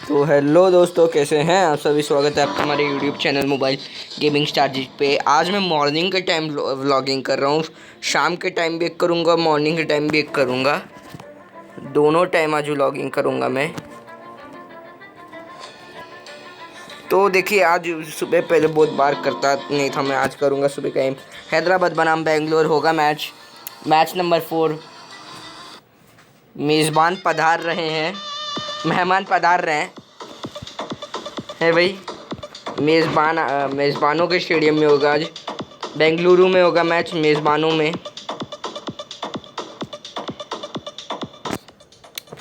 तो हेलो दोस्तों, कैसे हैं आप सभी। स्वागत है आपका हमारे YouTube channel mobile gaming strategy पे। आज मैं मॉर्निंग के टाइम व्लॉगिंग कर रहा हूँ। शाम के टाइम भी एक करूँगा, मॉर्निंग के टाइम भी एक करूँगा। दोनों टाइम आज व्लॉगिंग करूँगा मैं। तो देखिए, आज सुबह पहले बहुत बार करता नहीं था, मैं आज करूँगा सुबह टाइम। हैदराबाद बनाम बेंगलोर होगा मैच नंबर 4। मेज़बान पधार रहे हैं, मेहमान पधार रहे हैं है भाई। मेज़बानों के स्टेडियम में होगा आज। बेंगलुरु में होगा मैच, मेज़बानों में।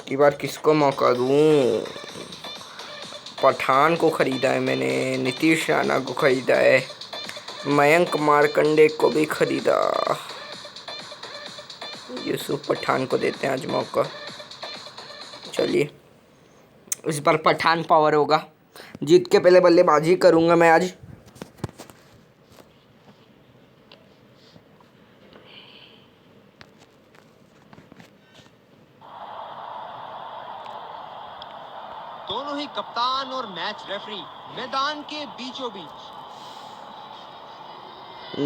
की बार किसको मौका दूं? पठान को ख़रीदा है मैंने, नीतीश राणा को ख़रीदा है, मयंक मार्कंडे को भी ख़रीदा। यूसुफ पठान को देते हैं आज मौका। चलिए, इस बार पठान पावर होगा। जीत के पहले बल्लेबाजी करूँगा मैं आज। दोनों ही कप्तान और मैच रेफरी मैदान के बीचों बीच।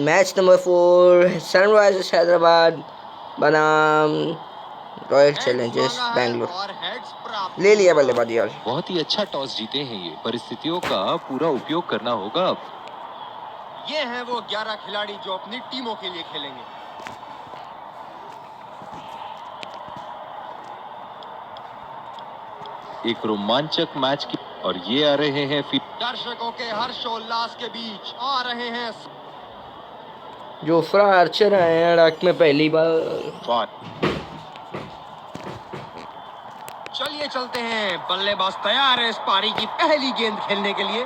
मैच नंबर 4 सनराइजर्स हैदराबाद बनाम रॉयल चैलेंजर्स बेंगलोर। ले लिया बल्लेबाजी आज। बहुत ही अच्छा टॉस जीते हैं ये। परिस्थितियों का पूरा उपयोग करना होगा अब। ये हैं वो 11 खिलाड़ी जो अपनी टीमों के लिए खेलेंगे। एक रोमांचक मैच की, और ये आ रहे हैं दर्शकों के हर्षोल्लास के बीच आ रहे हैं जोफ्रा आर्चर आए हैं अड़ाक में पहली बार। चलिए चलते हैं, बल्लेबाज तैयार है इस पारी की पहली गेंद खेलने के लिए।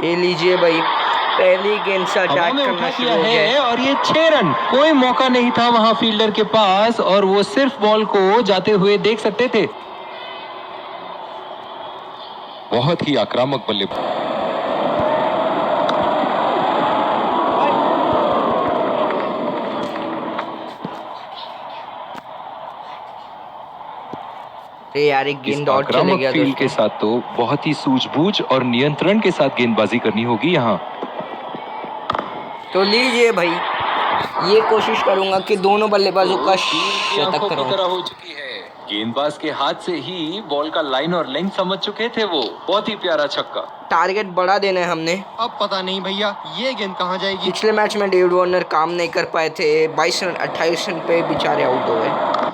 ये लीजिए भाई, पहली गेंद से अटैक करना शुरू हो गया है और ये 6 रन। कोई मौका नहीं था वहां फील्डर के पास, और वो सिर्फ बॉल को जाते हुए देख सकते थे। बहुत ही आक्रामक बल्लेबाज। यार, एक गेंद और चले गया। फील्ड के साथ तो बहुत ही सूझबूझ और नियंत्रण के साथ गेंदबाजी करनी होगी यहाँ। तो लीजिए भाई, ये कोशिश करूंगा कि दोनों बल्लेबाजों का शतक करूं। हो चुकी है। गेंदबाज के हाथ से ही बॉल का लाइन और लेंथ समझ चुके थे वो। बहुत ही प्यारा छक्का। टारगेट बढ़ा देना है हमने। अब पता नहीं भैया ये गेंद कहां जाएगी। पिछले मैच में डेविड वार्नर काम नहीं कर पाए थे। 22 रन 28 रन पे बेचारे आउट हो गए।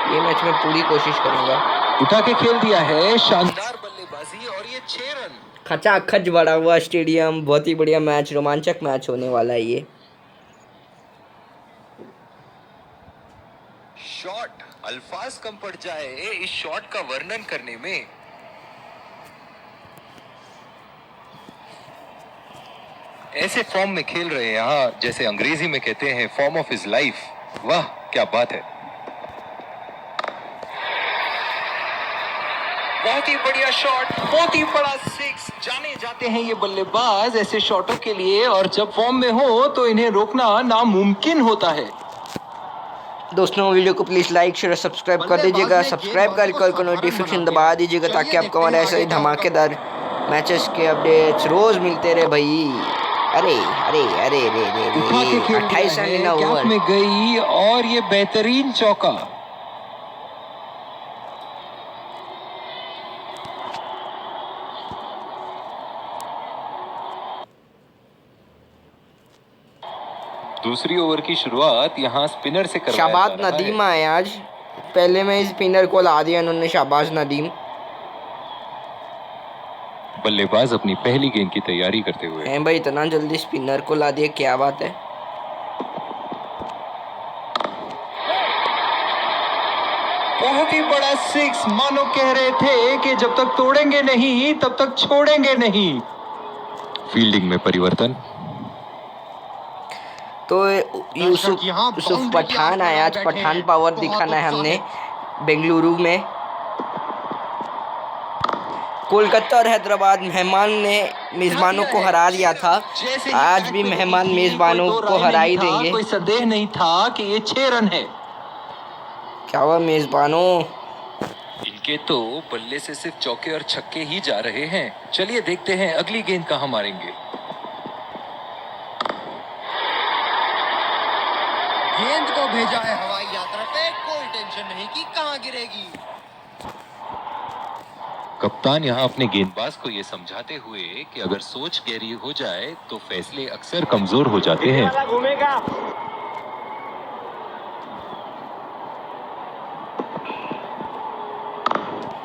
ये मैच में पूरी कोशिश करूंगा। उठा के खेल दिया है, शानदार बल्लेबाजी, और ये 6 रन। खचाखच भरा हुआ स्टेडियम, बहुत ही बढ़िया मैच, रोमांचक मैच होने वाला है ये। शॉट, अल्फाज कम पड़ जाए इस शॉट का वर्णन करने में। ऐसे फॉर्म में खेल रहे हैं यहाँ, जैसे अंग्रेजी में कहते हैं फॉर्म ऑफ हिज लाइफ। वाह क्या बात है। बहुत ही बढ़िया शॉट, बहुत ही बड़ा 6। जाने जाते हैं ये बल्लेबाज ऐसे शॉटों के लिए, और जब फॉर्म में हो तो इन्हें रोकना नामुमकिन होता है। दोस्तों, वीडियो को प्लीज लाइक शेयर सब्सक्राइब कर दीजिएगा। सब्सक्राइब कर कॉल को नोटिफिकेशन दबा दीजिएगा, ताकि आपको हमारे ऐसे ही धमाकेदार मैचेस के अपडेट्स रोज मिलते रहे भाई। अरे अरे अरे अरे अरे 28 रन इन ओवर में गई, और ये बेहतरीन चौका। दूसरी ओवर की शुरुआत यहाँ स्पिनर से करवाया शाबाज नदीम आए आज। पहले में स्पिनर को ला दिया उन्होंने, शाबाज नदीम। बल्लेबाज अपनी पहली गेंद की तैयारी करते हुए हैं भाई, इतना जल्दी स्पिनर को ला दिया, क्या बात है। बहुत ही बड़ा 6। मानो कह रहे थे कि जब तक तोड़ेंगे नहीं तब तक छोड़ेंगे नहीं। फील्डिंग में परिवर्तन। तो यूसुफ पठान आया आज। पठान पावर दिखाना है हमने बेंगलुरु में। कोलकाता और हैदराबाद मेहमान ने मेजबानों को हरा दिया था। आज भी मेहमान मेजबानों को हरा ही देंगे। कोई संदेह नहीं था कि ये 6 रन है। क्या हुआ मेजबानों? इनके तो बल्ले से सिर्फ चौके और छक्के ही जा रहे हैं। चलिए देखते हैं अगली गेंद कहां मारेंगे। गेंद को भेजा है हवाई यात्रा पे, कोई टेंशन नहीं कि कहां गिरेगी। कप्तान यहां अपने गेंदबाज को ये समझाते हुए कि अगर सोच गहरी हो जाए तो फैसले अक्सर कमजोर हो जाते हैं।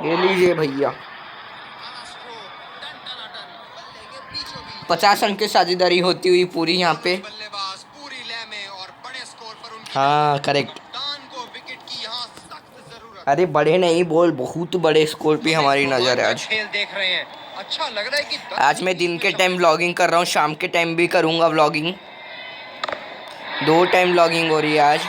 ये लीजिए भैया, 50 रन की साझेदारी होती हुई पूरी यहाँ पे। बल्लेबाज पूरी लय में और बड़े स्कोर पर उनकी हाँ करेक्ट। कप्तान को विकेट की यहाँ सख्त जरूरत। अरे बड़े नहीं बोल, बहुत बड़े स्कोर पे हमारी नजर है आज। खेल देख रहे हैं, अच्छा लग रहा है कि आज मैं दिन के टाइम व्लॉगिंग कर रहा हूँ, शाम के टाइम भी करूँगा व्लॉगिंग। 2 टाइम व्लॉगिंग हो रही है आज।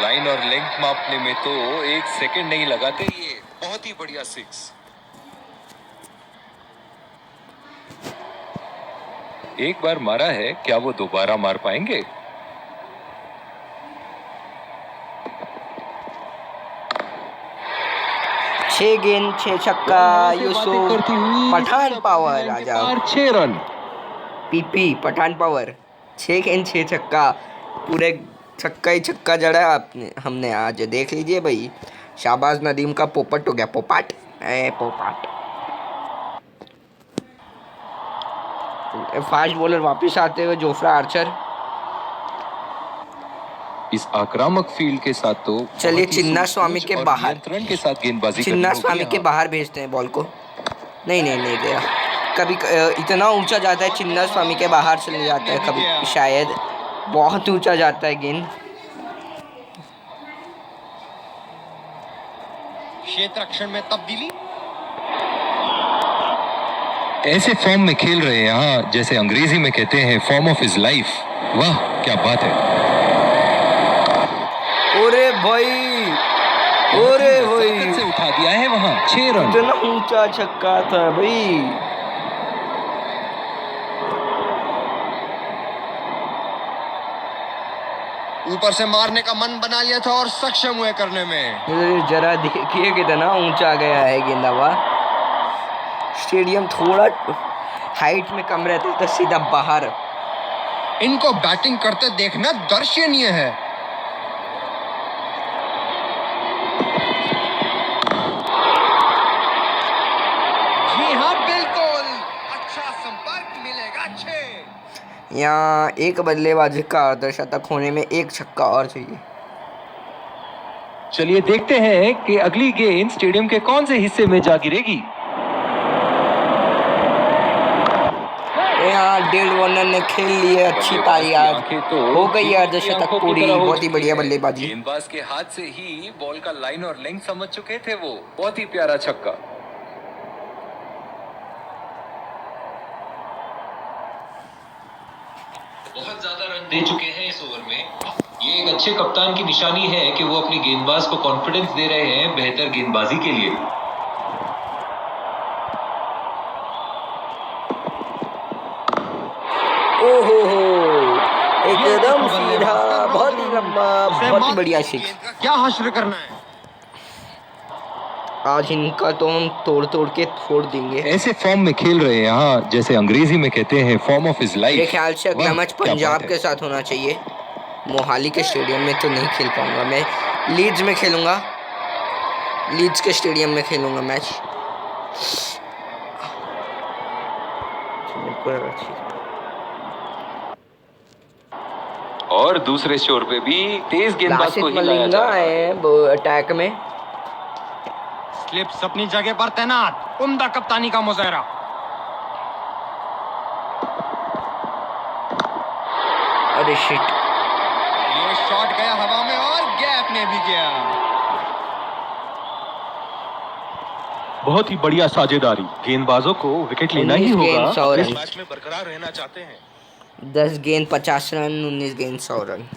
लाइन और लेंथ मापने में तो 1 सेकंड नहीं लगाते। ये बहुत ही बढ़िया 6। एक बार मारा है, क्या वो दोबारा मार पाएंगे? छह गेंद 6 छक्का, यूसुफ पठान पावर आजा। 6 रन। पीपी पठान पावर, 6 गेंद 6 छक्का, पूरे छक्का ही छक्का जड़ा आपने हमने आज। देख लीजिए भाई, शाहबाज नदीम का पोपट हो गया, पोपट ए पोपट। फास्ट बॉलर वापस आते हुए जोफ्रा आर्चर। इस आक्रामक फील्ड के साथ तो चलिए बहुत ही चिन्ना स्वामी सूझबूझ के और बाहर, नियंत्रण के साथ गेंदबाजी चिन्ना करनी स्वामी होगी के यहाँ। बाहर भेजते हैं बॉल को। नहीं गया। कभी इतना ऊंचा जाता है, चिन्ना स्वामी के बाहर चले जाता है, कभी शायद बहुत ऊंचा जाता है गेंद। क्षेत्र रक्षण में तब्दीली। ऐसे फॉर्म में खेल रहे हैं यहाँ, जैसे अंग्रेजी में कहते हैं फॉर्म ऑफ हिज लाइफ। वाह क्या बात है। ओरे भाई, ओरे भाई, नजाकत से उठा दिया है वहाँ। 6 रन। इतना ऊंचा छक्का था भाई। ऊपर से मारने का मन बना लिया था और सक्षम हुए करने में। जरा देखिए कितना ऊंचा गया है गेंदावा। स्टेडियम थोड़ा हाइट में कम रहता है तो सीधा बाहर। इनको बैटिंग करते देखना दर्शनीय है। जी हाँ बिल्कुल, अच्छा संपर्क मिलेगा। 6। यहाँ एक बल्लेबाज का अर्धशतक होने में 1 छक्का और चाहिए। चलिए देखते हैं कि अगली गेंद स्टेडियम के कौन से हिस्से में जा गिरेगी। यहाँ डेल वार्नर ने खेल ली है अच्छी पारी आज, हो गई है अर्धशतक पूरी। बहुत ही बढ़िया बल्लेबाजी। गेंदबाज के हाथ से ही बॉल का लाइन और लेंथ समझ चुके थे वो। बहुत ही प्यारा छक्का। बहुत ज्यादा रन दे चुके हैं इस ओवर में। ये एक अच्छे कप्तान की निशानी है कि वो अपनी गेंदबाज को कॉन्फिडेंस दे रहे हैं बेहतर गेंदबाजी के लिए। ओहो एकदम सीधा, बहुत ही लंबा, बहुत ही बढ़िया सिक्स। क्या हासिल करना है? आज इनका तो हम तोड़ तोड़ के फोड़ देंगे। ऐसे फॉर्म में खेल रहे हैं यहाँ, जैसे अंग्रेजी में कहते हैं फॉर्म ऑफ हिज लाइफ। मेरे ख्याल से अगला मैच पंजाब के साथ होना चाहिए। मोहाली के स्टेडियम में तो नहीं खेल पाऊंगा मैं, लीड्स में खेलूंगा, लीड्स के स्टेडियम में खेलूंगा मैच। और दूसरे शोर पे भी तेज गेंदबाज को हिलाया जा रहा है। अटैक में स्लिप्स अपनी जगह पर तैनात, उम्दा कप्तानी का मुजाहरा। अरे शिट, ये शॉट गया हवा में और गैप में भी गया। बहुत ही बढ़िया साझेदारी। गेंदबाजों को विकेट लेना ही 19 गेंद, होगा। 100 रन। इस मैच में बरकरार रहना चाहते हैं। 10 गेंद 50 रन, 19 गेंद 100 रन।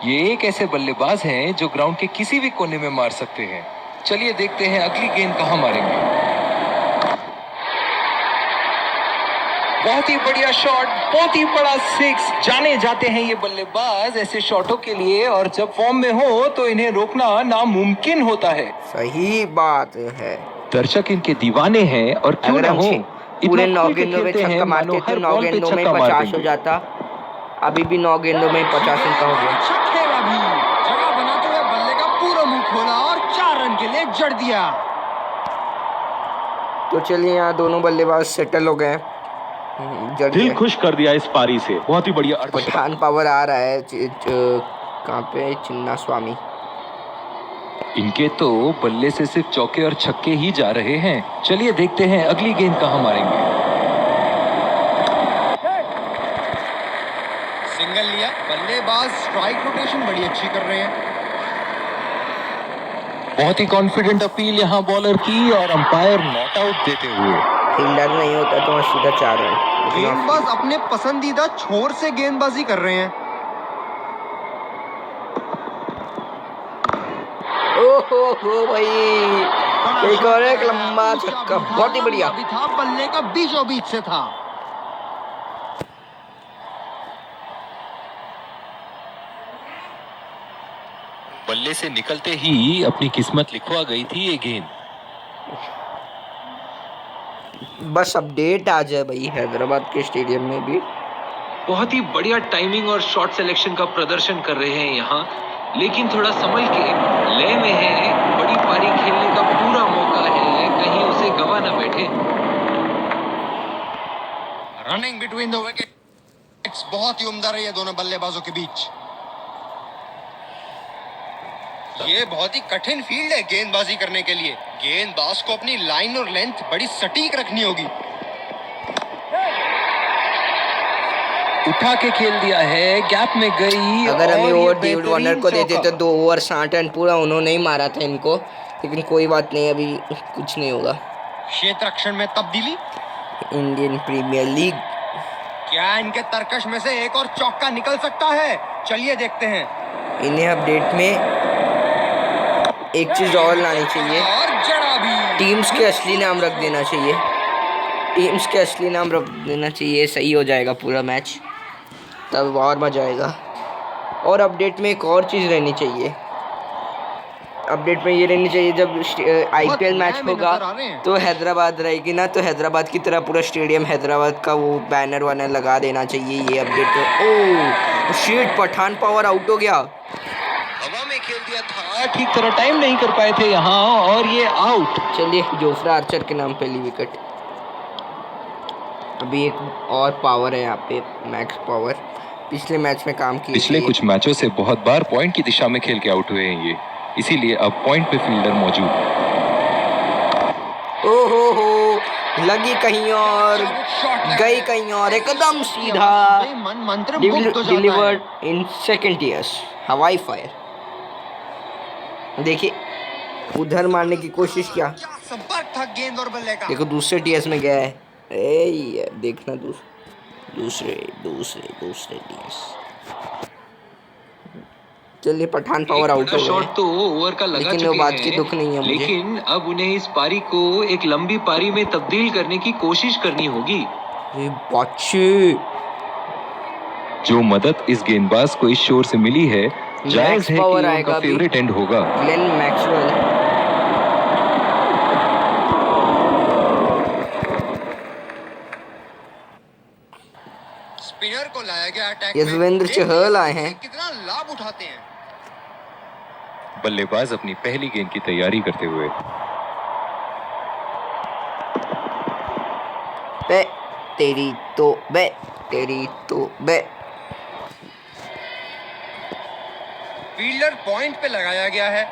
ये एक ऐसे बल्लेबाज हैं जो ग्राउंड के किसी भी कोने में मार सकते हैं। चलिए देखते हैं अगली गेंद कहां मारेंगे। बहुत ही बढ़िया शॉट, बहुत ही बड़ा सिक्स। जाने जाते हैं ये बल्लेबाज ऐसे शॉटों के लिए, और जब फॉर्म में हो तो इन्हें रोकना नामुमकिन होता है। सही बात है। दर्शक इनके दीवाने हैं, और क्यों अगर ना हम हो, पूरे इतना 9 खुल के गेंदों में खेलते हैं छक्का मानो मारते तो हर 9 बॉल पे गेंदों में छक्का मार 50 हो देंगे। जाता। अभी भी 9 गेंदों में 50 रन का हो गया। अच्छा खेला भी, जगह बनाते हुए बल्ले का पूरा मुंह खोला और 4 रन के लिए जड़ दिया। तो चलिए यहाँ दोनों बल्लेबाज सेटल हो गए। जड़ दिल गए। खुश कर दिया इस पारी से, बहुत ही बढ़िया अर्थ। पठान पावर आ रहा है। कहाँ पे? चिन्ना स्वामी। इनके तो बल्ले से सिर्फ चौके और छक्के ही जा रहे हैं। चलिए देखते हैं अगली गेंद कहां मारेंगे। सिंगल लिया, बल्लेबाज स्ट्राइक रोटेशन बड़ी अच्छी कर रहे हैं। बहुत ही कॉन्फिडेंट अपील यहां बॉलर की, और अंपायर नॉट आउट देते हुए। फील्डर नहीं होता तो सीधा 4 रन। गेंदबाज अपने पसंदीदा छोर से गेंदबाजी कर रहे हैं। ओहो भाई, एक और एक लंबा छक्का, बहुत ही बढ़िया। अभी था, बल्ले का बीचों बीच से था। बल्ले से निकलते ही अपनी किस्मत लिखवा गई थी ये गेंद। बस अपडेट आ जाए भाई हैदराबाद के स्टेडियम में भी। बहुत ही बढ़िया टाइमिंग और शॉट सिलेक्शन का प्रदर्शन कर रहे हैं यहाँ, लेकिन थोड़ा संभल के, लय में है। बड़ी पारी खेलने का पूरा मौका है, कहीं उसे गवा ना बैठे। रनिंग बिटवीन द विकेट्स बहुत ही उम्दा रही है दोनों बल्लेबाजों के बीच। ये बहुत ही कठिन फील्ड है गेंदबाजी करने के लिए। गेंदबाज को अपनी लाइन और लेंथ बड़ी सटीक रखनी होगी। उठा के खेल दिया है, गैप में गई। अगर हमें और ये ओवर डेविड वार्नर को देते चौका। तो 2 ओवर 60 रन पूरा उन्होंने ही मारा था इनको, लेकिन कोई बात नहीं, अभी कुछ नहीं होगा। क्षेत्र रक्षण में तब्दीली। Indian Premier League. क्या इनके तरकश में से एक और चौका निकल सकता है? चलिए देखते हैं। इन्हें अपडेट में एक चीज और लानी चाहिए, और जड़ा भी। टीम्स के असली नाम रख देना चाहिए। टीम्स के असली नाम रख देना चाहिए, सही हो जाएगा पूरा मैच, तब और मजा आएगा। और अपडेट में एक और चीज़ रहनी चाहिए। अपडेट में ये रहनी चाहिए, जब आईपीएल मैच होगा तो हैदराबाद रहेगी ना, तो हैदराबाद की तरह पूरा स्टेडियम हैदराबाद का वो बैनर वानर लगा देना चाहिए। ये update oh shit, Pathan power out हो गया। हवा में खेल दिया था, ठीक तरह टाइम नहीं कर पाए थे यहाँ, और ये आउट। चलिए, जोफ्रा आर्चर के नाम पहली विकेट। अभी एक और पावर है यहाँ पे, मैक्स पावर, पिछले मैच में काम किया। पिछले कुछ मैचों से बहुत बार पॉइंट की दिशा में खेल के आउट हुए हैं ये, इसीलिए अब पॉइंट पे फील्डर मौजूद। ओहो, लगी कहीं और, गई कहीं और, एकदम सीधा। मन मंत्र डिलीवर्ड इन सेकंड ईयर्स, हवाई फायर। देखिए, उधर मारने की कोशिश किया, संपर्क था गेंद और बल्ले का। देखो दूसरे टीएस में गया है। ए देखना, दूसरे टीएस। चलिए, पठान पावर आउट हो गए। शॉट तो ओवर का लगा लेकिन चुके वो बात हैं, की दुख नहीं है मुझे। लेकिन अब उन्हें इस पारी को एक लंबी पारी में तब्दील करने की कोशिश करनी होगी। ये बच्चे, जो मदद इस गेंदबाज को इस शोर से मिली है, जायज है कि पावर ये आएगा उनका अभी। फेवरेट एंड होगा। Glenn Maxwell. स्पिनर को लाया गया अटैक ये में। युजवेंद्र चहल आए हैं। कितना लाभ उठाते हैं। बल्लेबाज अपनी पहली गेंद की तैयारी करते हुए। बे तेरी तो बे। फील्डर पॉइंट पे लगाया गया है।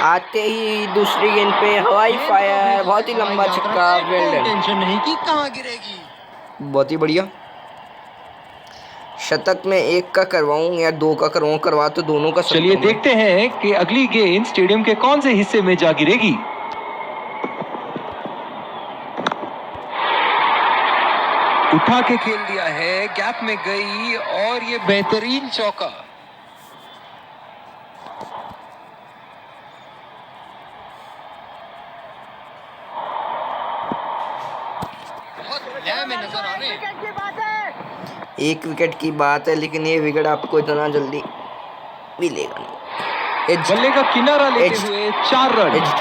आते ही दूसरी गेंद पे हवाई फायर, बहुत ही लंबा छक्का। वेल डन, टेंशन नहीं कि कहां गिरेगी। बहुत ही बढ़िया। शतक में 1 का करवाऊं या 2 का करवाऊं, करवा तो दोनों का। चलिए देखते हैं कि अगली गेंद स्टेडियम के कौन से हिस्से में जा गिरेगी। उठा के खेल दिया है, गैप में गई, और ये बेहतरीन चौका। 1 विकेट की बात है, लेकिन ये विकेट आपको इतना जल्दी मिलेगा नहीं। बल्ले का किनारा लेते Edged. हुए 4 रन। Edged.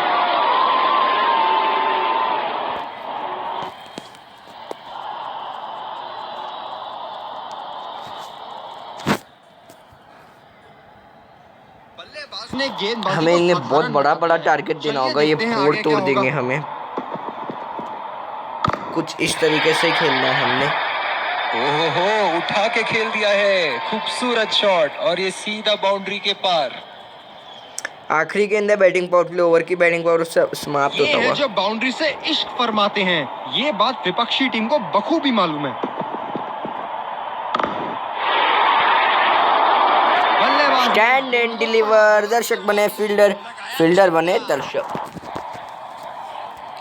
बल्लेबाज ने गेंदबाजी हमें को इन्हें बहुत साधारण बड़ा बनाते बड़ा हैं। टारगेट देना चलिए होगा, ये देखते हैं फोड़ आगे तोड़ क्या देंगे होगा। हमें। कुछ इस तरीके से खेलना है हमने। ओहो, उठा के खेल दिया है, खूबसूरत शॉट, और ये सीधा बाउंड्री के पार। आखिरी गेंद है बैटिंग पावर प्ले ओवर की, बैटिंग पावर समाप्त ये होता है हुआ। जो बाउंड्री से इश्क फरमाते हैं, ये बात विपक्षी टीम को बखूबी मालूम है। बल्लेबाज स्टैंड एंड डिलीवर, दर्शक बने फील्डर, फील्डर बने दर्शक।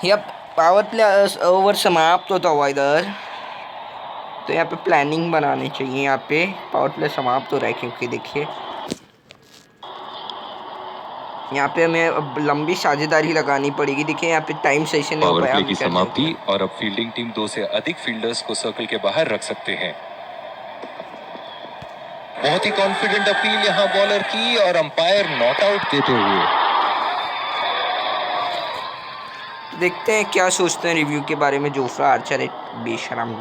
यह पावर प्ले ओवर समाप्त होता हुआ इधर। तो यहाँ पे प्लानिंग बनानी चाहिए। यहाँ पे पावर प्ले समाप्त हो रहा है, क्योंकि देखिए यहाँ पे हमें अब लंबी साझेदारी लगानी पड़ेगी। देखिए यहाँ पे टाइम सही से नहीं हो पावर पाया, प्ले हम की क्या समाप्ति, करें। और अब फील्डिंग टीम 2 से अधिक फील्डर्स को सर्कल के बाहर रख सकते हैं। बहुत ही कॉन्फिडेंट अपील यहां बॉलर की, और अंपायर नॉट आउट देते हुए। देखते हैं क्या सोचते हैं रिव्यू के बारे में जोफ्रा आर्चर, एक बेशरम।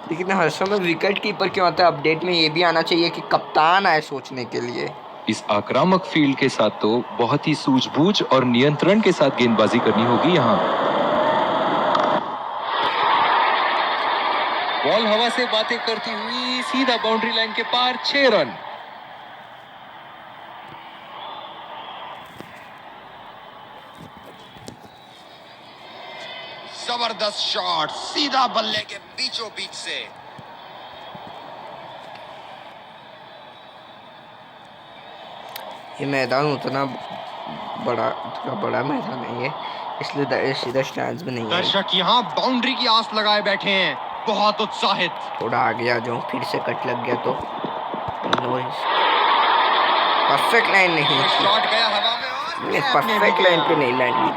लेकिन हर समय विकेट कीपर क्यों आता है? अपडेट में ये भी आना चाहिए कि कप्तान आए सोचने के लिए। इस आक्रामक फील्ड के साथ तो बहुत ही सूझबूझ और नियंत्रण के साथ गेंदबाजी करनी होगी यहाँ। बॉल हवा से बातें करती हुई सीधा बाउंड्री लाइन के पार, 6 रन। जबरदस्त शॉट सीधा बल्ले के बीचों बीच से। ये मैदान उतना बड़ा मैदान है ये, इसलिए सीधा स्टैंड्स में नहीं है। दर्शक यहाँ बाउंड्री की आस लगाए बैठे हैं, बहुत उत्साहित। थोड़ा आगे आ जाऊं, फिर से कट लग गया तो परफेक्ट लाइन नहीं थी। शॉट गया हवा में और गैप में भी परफेक्ट गया। लाइन पे नहीं लैंड हुई।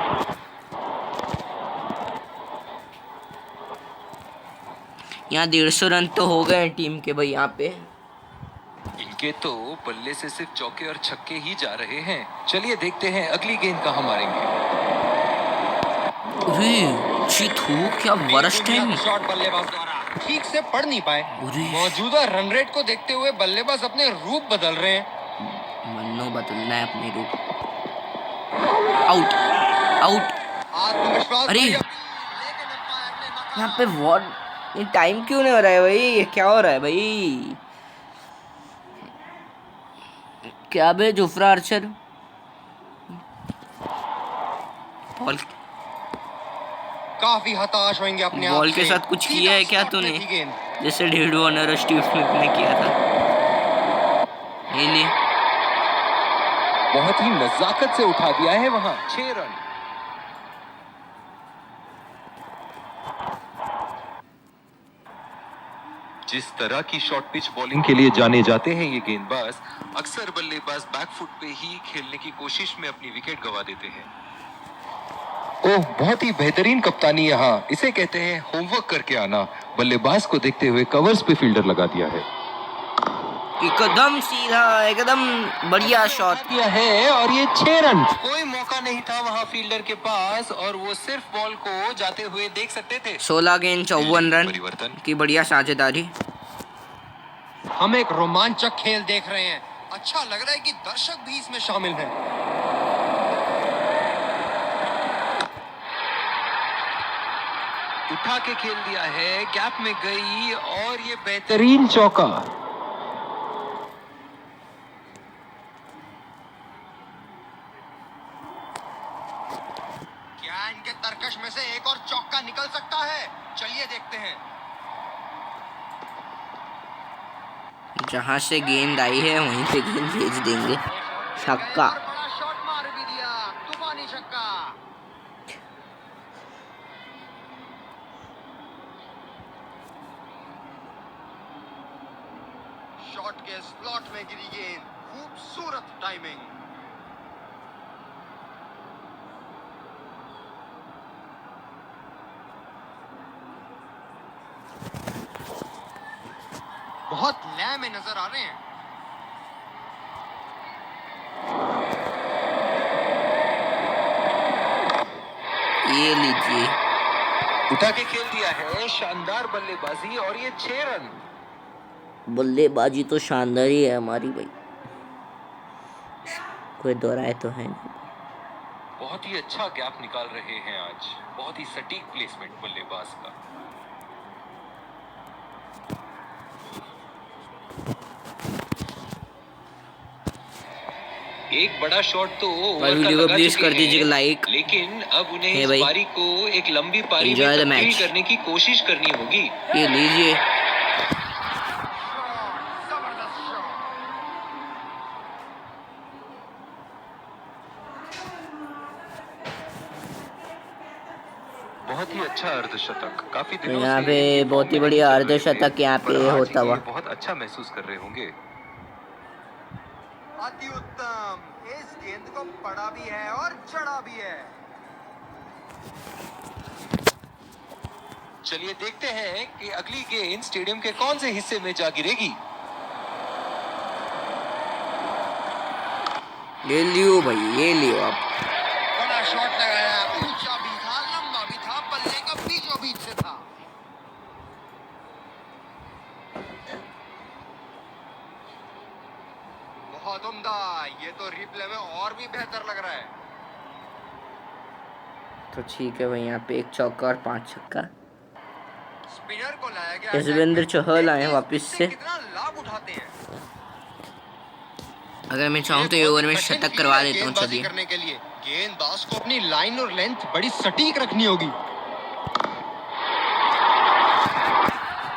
यहाँ 150 रन तो हो गए टीम के भाई। यहाँ पे इनके तो बल्ले से सिर्फ चौके और छक्के ही जा रहे हैं। चलिए देखते हैं अगली गेंद कहां मारेंगे। क्या वर्स्ट है। शॉट बल्लेबाज द्वारा ठीक से पढ़ नहीं पाए। मौजूदा रन रेट को देखते हुए बल्लेबाज अपने रूप बदल रहे हैं। मन्नो बदलना है अपने रूप। Out out. आत्मविश्वास। अरे यहाँ पे वॉट, ये टाइम क्यों नहीं हो रहा है भाई? ये क्या हो रहा है भाई? क्या बे जोफ्रा आर्चर? बॉल काफी हताश होंगे अपने आप बॉल के से। साथ कुछ सीधा किया है क्या शॉट तूने? में थी गेंद। जैसे डेविड वार्नर और स्टीव स्मिथ ने किया था। ये ले बहुत ही नजाकत से उठा दिया है वहां, 6 रन। जिस तरह की शॉर्ट पिच बॉलिंग के लिए जाने जाते हैं ये गेंदबाज, अक्सर बल्लेबाज बैकफुट पे ही खेलने की कोशिश में अपनी विकेट गंवा देते हैं। ओह, बहुत ही बेहतरीन कप्तानी यहाँ, इसे कहते हैं होमवर्क करके आना। बल्लेबाज को देखते हुए कवर्स पे फील्डर लगा दिया है। एकदम सीधा, एकदम बढ़िया शॉट किया है, और ये 6 रन। कोई मौका नहीं था वहां फील्डर के पास, और वो सिर्फ बॉल को जाते हुए देख सकते थे। 16 गेंद 54 रन की बढ़िया साझेदारी। हम एक रोमांचक खेल देख रहे हैं। अच्छा लग रहा है कि दर्शक भी इसमें शामिल हैं। उठा के खेल दिया है, गैप में गई, और ये बेहतरीन चौका। क्या इनके तरकश में से एक और चौका निकल सकता है? चलिए देखते हैं। जहां से गेंद आई है वहीं पे गेंद भेज देंगे। छक्का। बड़ा शॉट मार भी दिया, तूफानी छक्का। शॉट के स्लॉट में गिरी गेंद, खूबसूरत टाइमिंग। बहुत लय में नजर आ रहे हैं। ये लीजिए, उठा के खेल दिया है, शानदार बल्लेबाजी और ये 6 रन। बल्लेबाजी तो शानदार ही है हमारी भाई, कोई दो राय तो है नहीं। बहुत ही अच्छा गैप निकाल रहे हैं आज, बहुत ही सटीक प्लेसमेंट बल्लेबाज का। एक बड़ा शॉट तो ओवर का वीडियो को लगा प्लीज चुके कर दीजिएगा हैं, लाइक। लेकिन अब उन्हें हे इस भाई, पारी को एक लंबी पारी में Enjoy the तब्दील match। करने की कोशिश करनी होगी। ये लीजिए, जबरदस्त शॉट। बहुत ही अच्छा अर्धशतक, काफी तो दिनों यहाँ से पे ये बहुत ही फॉर्म में बढ़िया नहीं चल रहे अर्धशतक थे, यहाँ पर पे आज होता ये हुआ। बहुत अच्छा महसूस कर रहे होंगे। अति उत्तम, इस गेंद को पड़ा भी है और चढ़ा भी है। चलिए देखते हैं कि अगली गेंद स्टेडियम के कौन से हिस्से में जा गिरेगी। ले लियो भाई, ये लियो आप। बड़ा शॉट लगाया, ऊंचा भी था, लंबा भी था, बल्ले का बीचों बीच से था। बहुत उम्दा, ये तो रिप्ले में और भी बेहतर लग रहा है। तो ठीक है भाई, यहाँ पे एक चौका और 5 छक्का। स्पिनर को लाया गया। यशवेंद्र चहल आए देखिए वापस इससे से। कितना लाभ उठाते हैं। अगर मैं चाहूँ तो ये बहुत ओवर में कठिन शतक फील्ड करवा है देता हूँ। गेंदबाजी चलिए, करने के लिए गेंदबाज को अपनी लाइन और लेंथ बड़ी सटीक रखनी होगी।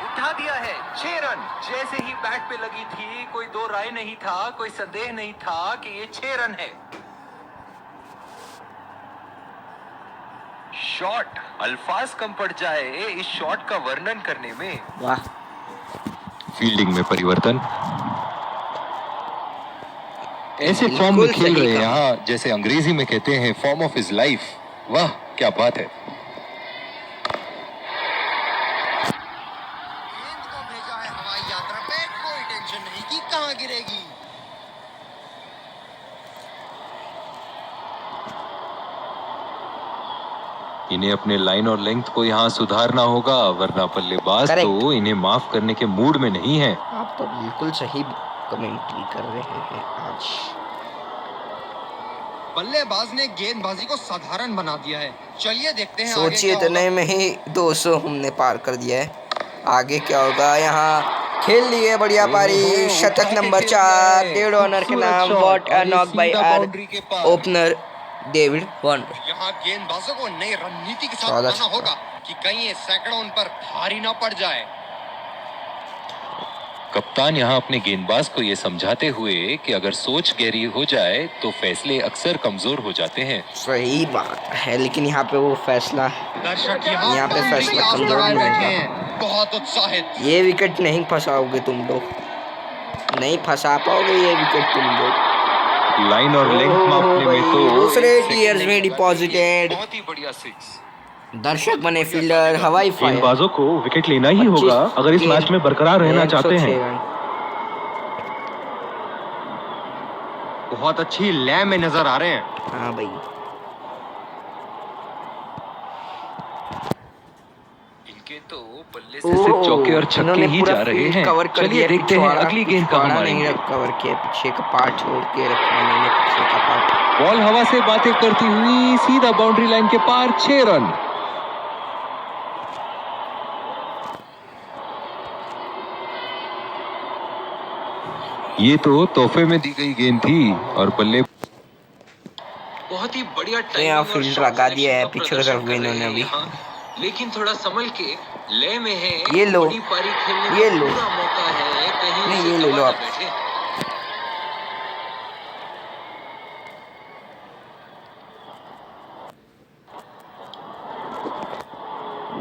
उठा दिया है, 6 रन। जैसे ही बैट पे लगी थी, कोई दो राय नहीं था, कोई संदेह नहीं था कि ये 6 रन है। शॉट, अल्फाज कम पड़ जाए इस शॉट का वर्णन करने में। वाह, फील्डिंग में परिवर्तन, ऐसे बिल्कुल फॉर्म में खेल सही रहे हैं कहा। यहाँ, जैसे अंग्रेजी में कहते हैं फॉर्म ऑफ हिज लाइफ। वाह क्या बात है। गेंद को भेजा है हवाई यात्रा पे, कोई टेंशन नहीं कि कहां गिरेगी। इन्हें अपने लाइन और लेंथ को यहाँ सुधारना होगा, वरना बल्लेबाज Correct। तो इन्हें माफ करने के मूड में नहीं है। आप तो बिल्कुल सही कमेंट्री कर रहे हैं आज। बल्लेबाज ने गेंदबाजी को साधारण बना दिया है। चलिए देखते हैं आगे सोचिए, क्या इतने होगा। में ही 200 हमने पार कर दिया है। आगे क्या होगा? यहाँ खेल लिए बढ़िया पारी, शतक नंबर 4, डेविड वार्नर के नाम। What a knock by our opener David Warner. यहाँ गेंदबाजों को नई रणनीति के साथ 14 आना होगा कि कहीं ये सैकड़ों उन पर भारी ना पड़ जाए। कप्तान यहाँ अपने गेंदबाज को ये समझाते हुए कि अगर सोच गहरी हो जाए तो फैसले अक्सर कमजोर हो जाते हैं। सही बात है, लेकिन यहाँ पे वो फैसला, दर्शक यहाँ पे बाउंड्री फैसला की आस कमजोर लगाए नहीं बैठे होगा। हैं, बहुत उत्साहित। ये विकेट नहीं फंसाओगे तुम लोग, नहीं फंसा पाओगे ये विकेट तुम लोग। लाइन और लेंथ मापने में तो दूसरे एक सेकंड टीयर्स नहीं में लगा। डिपॉजिटेड। बहुत ही बढ़िया सिक्स। दर्शक बने फील्डर, हवाई फायर। गेंदबाजों को विकेट लेना ही होगा अगर इस मैच में बरकरार रहना चाहते हैं। बहुत अच्छी लय में नजर आ रहे हैं। हाँ भाई, इनके तो बल्ले से सिर्फ चौके और छक्के इन्होंने ही पूरा जा रहे फील्ड हैं। कवर कर चलिए दिया। देखते हैं अगली गेंद कहाँ नहीं मारेंगे। कवर किया, पीछे का पार्ट छोड़ के रखा इन्होंने, पीछे का पार्ट। बॉल हवा से बातें करती हुई सीधा बाउंड्री लाइन के पार, 6 रन। ये तो तोहफे में दी गई गेंद थी और बल्ले बहुत ही बढ़िया यहाँ फील्ड लगा दिया है पीछे की तरफ इन्होंने अभी। लेकिन थोड़ा संभल के लय में है। ये लो, बड़ी पारी खेलने ये का लो। पूरा मौका है, कहीं नहीं, उसे ये ले लो गवा आप। ना बैठे।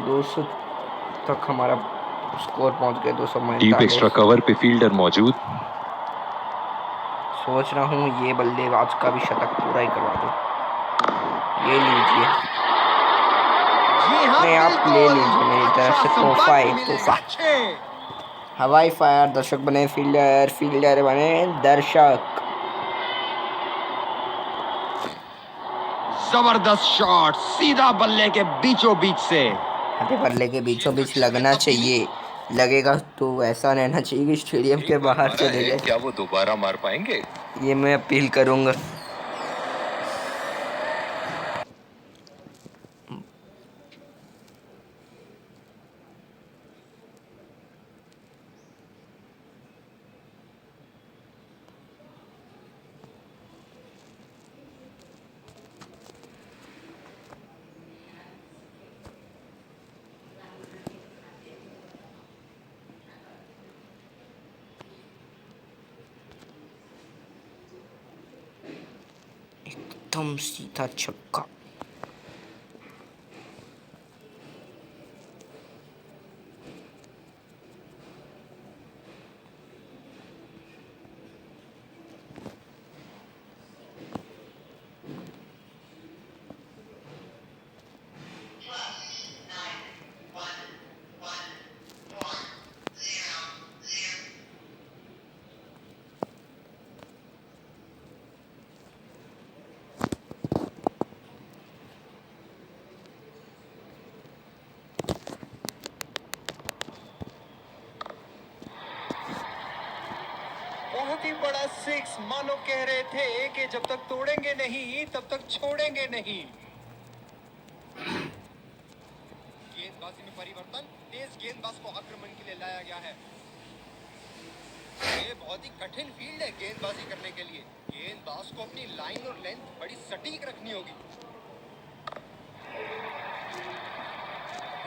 200 तक हमारा स्कोर पहुंच गया, 200। डीप एक्स्ट्रा कवर पे फील्डर मौजूद। सोच रहा हूँ ये बल्लेबाज का भी शतक पूरा ही करवा दो। ये लीजिए, जी हाँ, नहीं आप ले बिल्कुल। लीजिए, मेरी तरफ से अच्छा तोहफा है, संपर्क तोहफा। मिलेगा। हवाई फायर, दर्शक बने फील्डर, फील्डर बने दर्शक। जबरदस्त शॉट सीधा बल्ले के बीचों बीच से। अभी बल्ले के बीचों बीच लगना चाहिए, लगेगा तो ऐसा रहना चाहिए कि स्टेडियम के बाहर चले जाए। क्या वो दोबारा मार पाएंगे? ये मैं अपील करूंगा। एकदम सीधा छक्का। बहुत ही बड़ा सिक्स, मानो कह रहे थे कि जब तक तोड़ेंगे नहीं तब तक छोड़ेंगे नहीं। गेंदबाजी में परिवर्तन, तेज गेंदबाज को आक्रमण के लिए लाया गया है। ये बहुत ही कठिन फील्ड है गेंदबाजी करने के लिए। गेंदबाज को अपनी लाइन और लेंथ बड़ी सटीक रखनी होगी।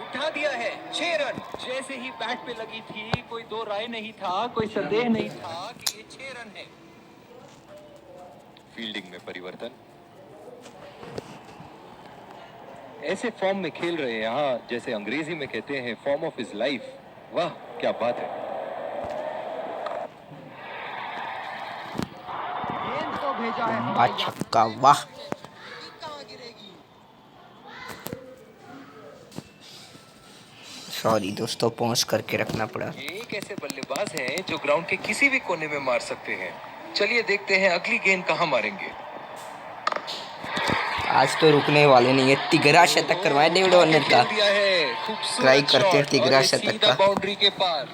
उठा दिया है 6 रन। जैसे ही बैट पे लगी थी कोई दो राय नहीं था, कोई संदेह नहीं था कि ये 6 रन है। फील्डिंग में परिवर्तन। ऐसे फॉर्म में खेल रहे हैं यहाँ, जैसे अंग्रेजी में कहते हैं फॉर्म ऑफ हिज लाइफ। वाह क्या बात है। गेंद को भेजा है वाह छक्का, वाह। कहां गिरेगी? सॉरी दोस्तों, पॉज करके रखना पड़ा। ये एक ऐसे बल्लेबाज हैं जो ग्राउंड के किसी भी कोने में मार सकते हैं। चलिए देखते हैं अगली गेंद कहां मारेंगे। आज तो रुकने वाले नहीं है। तिगरा शतक करवाया डेविड वार्नर का। ट्राई करते हैं तिगरा शतक का। बाउंड्री के पार।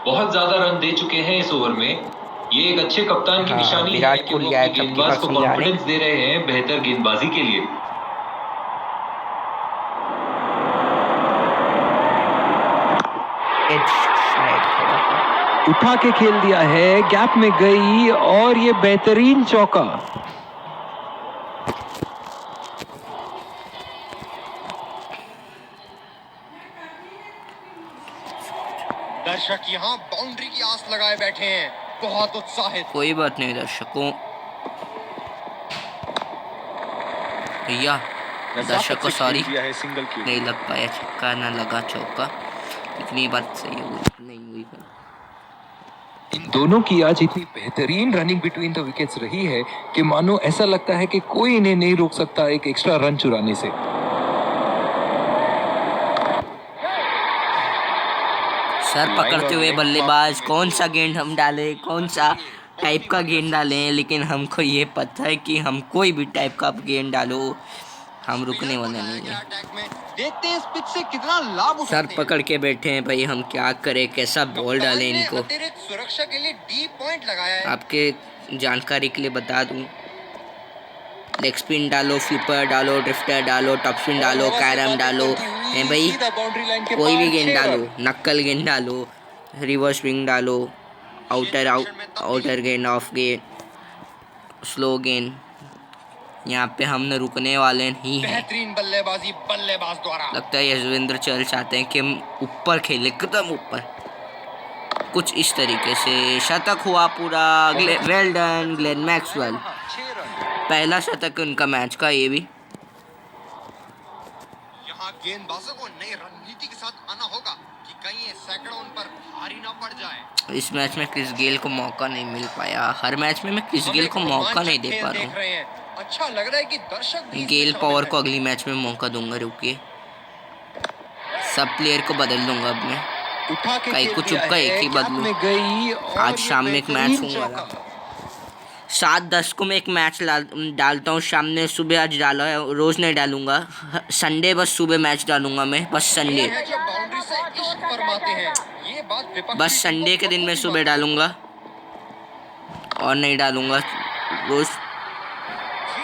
बहुत ज्यादा रन दे चुके हैं इस ओवर में। ये एक अच्छे कप्तान की हाँ, निशानी है विराट कि कोहली वो आया अपने था गेंदबाज को समझाने। कॉन्फिडेंस दे रहे हैं बेहतर गेंदबाजी के लिए। उठा के खेल दिया है, गैप में गई और ये बेहतरीन चौका। दर्शक यहाँ बाउंड्री की आस लगाए बैठे हैं, बहुत उत्साहित। कोई बात नहीं दर्शकों, भैया दर्शकों सॉरी, सिंगल की नहीं लग पाया छक्का, ना लगा चौका। इतनी बात सही हुई नहीं हुई। इन दोनों की आज इतनी बेहतरीन रनिंग बिटवीन द विकेट्स रही है कि मानो ऐसा लगता है कि कोई इन्हें नहीं रोक सकता एक एक्स्ट्रा रन चुराने से। सर पकड़ते हुए बल्लेबाज, कौन सा गेंद हम डालें, कौन सा टाइप का गेंद डालें, लेकिन हमको ये पता है कि हम कोई भी टाइप का गेंद डालो हम रुकने वाले नहीं हैं। देखते हैं इस पिच से कितना लाभ सर उठाते हैं। पकड़ के बैठे हैं भाई, हम क्या करें, कैसा बॉल डालें कप्तान ने इनको। अतिरिक्त सुरक्षा के लिए डी पॉइंट लगाया है। आपके जानकारी के लिए बता दूं, लेग स्पिन डालो, फ्लिपर डालो, ड्रिफ्टर डालो, टॉप स्पिन डालो, कैरम डालो, हैं भाई, कोई भी गेंद डालो, नक्कल गेंद डालो, रिवर्स स्विंग डालो, आउटर गेंद, ऑफ गेंद, स्लो गेंद, यहाँ पे हम न रुकने वाले नहीं हैं। बेहतरीन बल्लेबाजी बल्लेबाज द्वारा। लगता है यशवेंद्र चहल चाहते हैं कि हम ऊपर खेलें, एकदम ऊपर, कुछ इस तरीके से। शतक हुआ पूरा, वेल डन ग्लेन मैक्सवेल। पहला शतक उनका मैच का ये भी। यहाँ गेंदबाजों को नई रणनीति के साथ आना होगा कि कहीं ये सैकड़ों उन पर भारी ना पड़ जाए। इस मैच में क्रिस गेल को मौका नहीं मिल पाया। हर मैच में मैं क्रिस गेल को मौका नहीं दे पा रहा हूँ। अच्छा लग रहा है कि दर्शक भी गेल इसमें पावर शामिल को हैं। अगली मैच में मौका दूंगा, रुकिए, सब प्लेयर को बदल दूंगा अब मैं। उठा के कई खेल को दिया चुपका एक है, ही गैप बदलू। में गई और आज ये शाम में एक मैच बेहतरीन होने वाला। चौका। 7:10 को मैं एक मैच डालता हूँ शाम में। सुबह आज डाला है, रोज नहीं डालूंगा। संडे बस सुबह मैच डालूंगा मैं, बस ये संडे। है जो बाउंड्री से इश्क फरमाते हैं। ये बात विपक्षी बस टीम को संडे के दिन मैं बखूबी सुबह मालूम है। डालूंगा और नहीं डालूंगा रोज। जी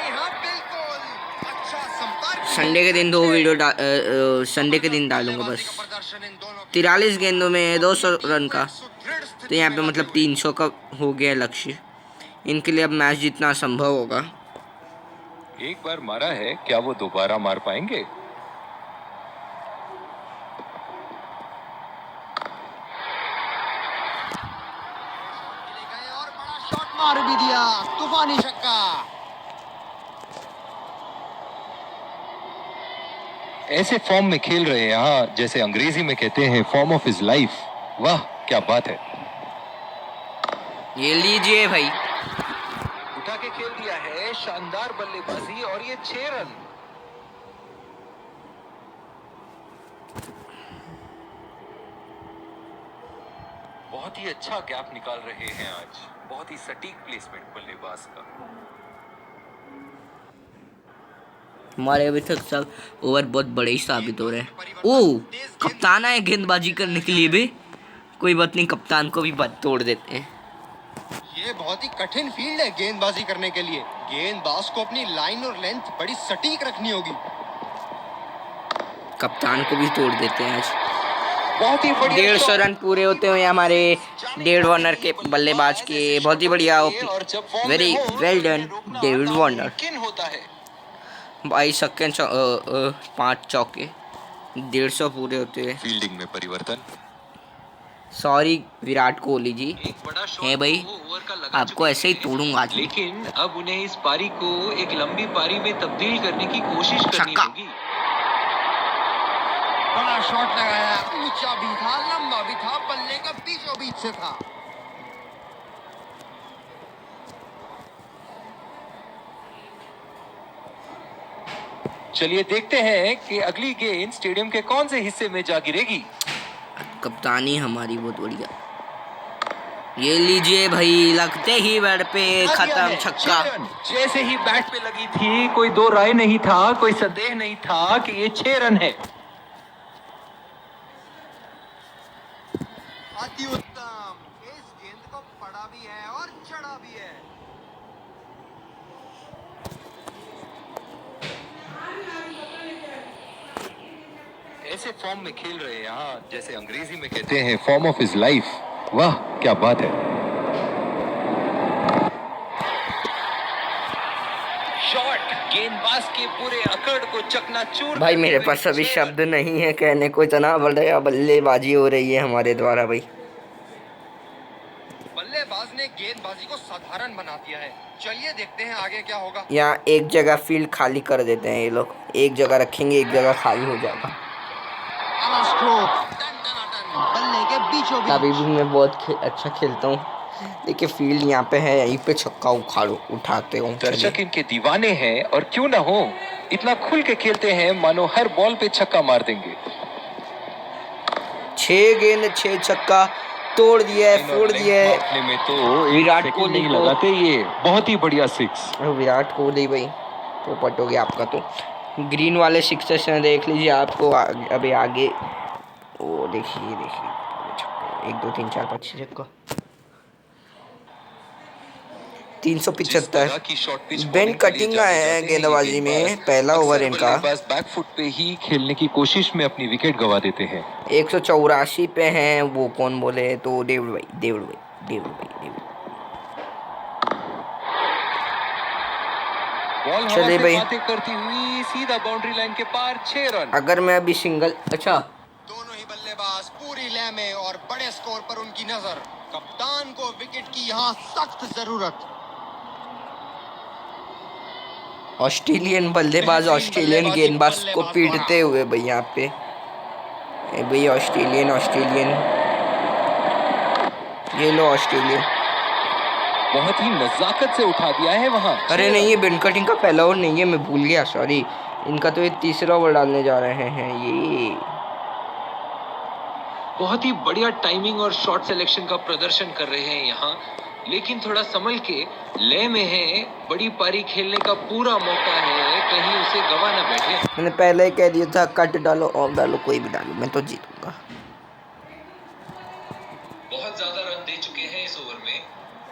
हाँ, बिल्कुल। अच्छा संपर्क। संडे के दिन 2 वीडियो संडे के दिन डालूंगा बस। 43 गेंदों में 200 रन का, तो यहाँ पे मतलब 300 का हो गया लक्ष्य। इनके लिए अब मैच जीतना असंभव होगा। एक बार मारा है, क्या वो दोबारा मार पाएंगे? और बड़ा शॉट मार भी दिया, तूफानी छक्का। ऐसे फॉर्म में खेल रहे हैं यहाँ, जैसे अंग्रेजी में कहते हैं फॉर्म ऑफ हिज लाइफ। वाह क्या बात है। ये लीजिए भाई। उठा के खेल दिया है, शानदार बल्लेबाजी और ये 6 रन। बहुत ही अच्छा गैप निकाल रहे हैं आज, बहुत ही सटीक प्लेसमेंट बल्लेबाज का। हमारे अभी तक सब ओवर बहुत बड़े ही साबित हो रहे हैं। ओ, कप्तान आए गेंदबाजी करने के लिए भी। कोई बात नहीं, कप्तान को भी बात तोड़ देते हैं। ये बहुत ही कठिन फील्ड है गेंदबाजी करने के लिए। गेंदबाज को अपनी लाइन और लेंथ बड़ी सटीक रखनी होगी। कप्तान को भी तोड़ देते हैं आज। बहुत ही बढ़िया 150 रन पूरे होते हुए हमारे डेविड वार्नर के बल्लेबाज के। बहुत ही बढ़िया, very well done David Warner. होता है। 22 छक्के 5 चौके, 150 पूरे होते हुए। फील्डिंग में परिवर्तन। सॉरी विराट कोहली जी, एक बड़ा शॉट है भाई, वो ओवर का लगा आपको चुके ऐसे ही हैं। तोड़ूंगा आज। लेकिन अब उन्हें इस पारी को एक लंबी पारी में तब्दील करने की कोशिश करनी छक्का। होगी। बड़ा शॉट लगाया, ऊंचा भी था, लंबा भी था, बल्ले का बीचों बीच से था। चलिए देखते हैं कि अगली गेंद स्टेडियम के कौन से हिस्से में जा गिरेगी। कप्तानी हमारी बहुत बढ़िया। ये लीजिए भाई, लगते ही बैट पे खत्म छक्का। जैसे ही बैट पे लगी थी, कोई दो राय नहीं था, कोई संदेह नहीं था कि ये 6 रन है। अति उत्तम। इस गेंद को पड़ा भी है और चढ़ा भी है। ऐसे फॉर्म में खेल रहे हैं यहाँ, जैसे अंग्रेजी में कहते हैं फॉर्म ऑफ हिज लाइफ। वाह क्या बात है। शॉट गेंदबाज के पूरे अकड़ को चकनाचूर। भाई मेरे पास अभी शब्द नहीं है कहने को, इतना बढ़िया बल्लेबाजी हो रही है हमारे द्वारा भाई। बल्लेबाज ने गेंदबाजी को साधारण बना दिया है। चलिए देखते हैं आगे क्या होगा। यहाँ एक जगह फील्ड खाली कर देते हैं ये लोग, एक जगह रखेंगे, एक जगह खाली हो जाएगा। बल्ले के बीचों अभी बीच। भी मैं बहुत अच्छा खेलता हूँ। देखिए फील्ड यहाँ पे है, यहीं पे छक्का उठाते हूँ। दर्शक इनके दीवाने हैं, और क्यों ना हो, इतना खुल के खेलते हैं मानो हर बॉल पे छक्का मार देंगे। 6 गेंद 6 छक्का तोड़ दिया है, फोड़ दिया है। मारने में तो विराट कोहली नहीं को। लगाते, ये बहुत ही बढ़िया 6। विराट कोहली भाई पोपट हो गया आपका। तो ग्रीन वाले सिक्सेस हैं, देख लीजिए आपको अभी आगे। ओ देखिए देखिए, 1 2 3 4 5 6 छक्का। 375 बेंड कटिंग आए हैं गेंदबाजी में। पहला ओवर इनका। बैक फुट पे ही खेलने की कोशिश में अपनी विकेट गवा देते हैं। 184 पे हैं, वो कौन बोले तो डेविड भाई। बॉल चलिए हवा से भाई। बातें करती हुई सीधा बाउंड्री लाइन के पार 6 रन। अगर मैं अभी सिंगल, अच्छा दोनों ही बल्लेबाज पूरी लय में और बड़े स्कोर पर उनकी नजर। कप्तान को विकेट की यहाँ सख्त जरूरत। ऑस्ट्रेलियन बल्लेबाज ऑस्ट्रेलियन गेंदबाज को पीटते हुए भाई यहाँ पे। भाई ऑस्ट्रेलियन ये लो ऑस्ट्रेलियन। बहुत ही नजाकत से उठा दिया है वहां। अरे नहीं, ये बेंड कटिंग का पहला ओवर नहीं है, मैं भूल गया, सॉरी। इनका तो ये तीसरा ओवर डालने जा रहे हैं ये। बहुत ही बढ़िया टाइमिंग और शॉट सिलेक्शन का प्रदर्शन कर रहे हैं यहाँ, लेकिन थोड़ा संभल के। लय में है, बड़ी पारी खेलने का पूरा मौका है, कहीं उसे गवा ना बैठे। मैंने पहले ही कह दिया था कट डालो ऑफ डालो कोई भी डालो मैं तो जीतूंगा। बहुत ज्यादा रन दे चुके हैं इस ओवर में।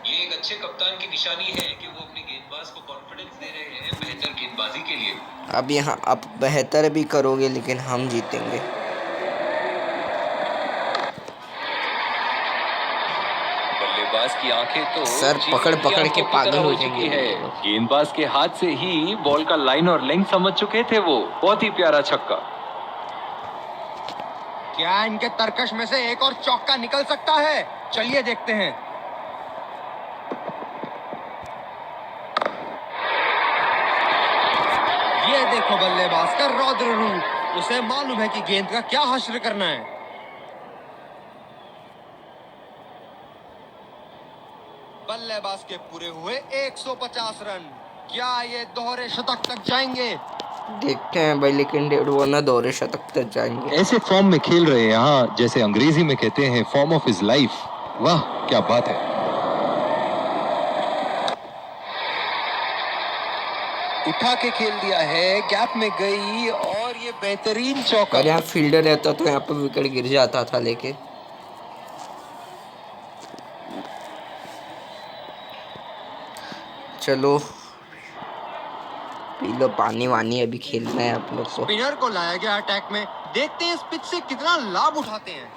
ये एक अच्छे कप्तान की निशानी है कि वो अपने गेंदबाज को कॉन्फिडेंस दे रहे हैं बेहतर गेंदबाजी के लिए। अब यहाँ आप बेहतर भी करोगे लेकिन हम जीतेंगे। बल्लेबाज की आंखें तो सर पकड़ पकड़ के पागल हो चुकी जाएंगे। है। गेंदबाज के हाथ से ही बॉल का लाइन और लेंथ समझ चुके थे वो। बहुत ही प्यारा छक्का। क्या इनके तरकश में से एक और चौका निकल सकता है? चलिए देखते हैं। ये देखो बल्लेबाज का रौद्र रूप। उसे मालूम है कि गेंद का क्या हश्र करना है। बल्लेबाज के पूरे हुए 150 रन। क्या ये दोहरे शतक तक जाएंगे? देखते हैं भाई, लेकिन डेढ़ ओवर दोहरे शतक तक जाएंगे। ऐसे फॉर्म में खेल रहे हैं यहाँ, जैसे अंग्रेजी में कहते हैं फॉर्म ऑफ हिज लाइफ। वाह क्या बात है। उठा के खेल दिया है, गैप में गई और ये बेहतरीन चौका। अगर यहाँ फील्डर रहता तो यहाँ पर विकेट गिर जाता था। लेके चलो पी लो पानी वानी, अभी खेलना है आप लोग को। स्पिनर को लाया गया अटैक में। देखते हैं इस पिच से कितना लाभ उठाते हैं।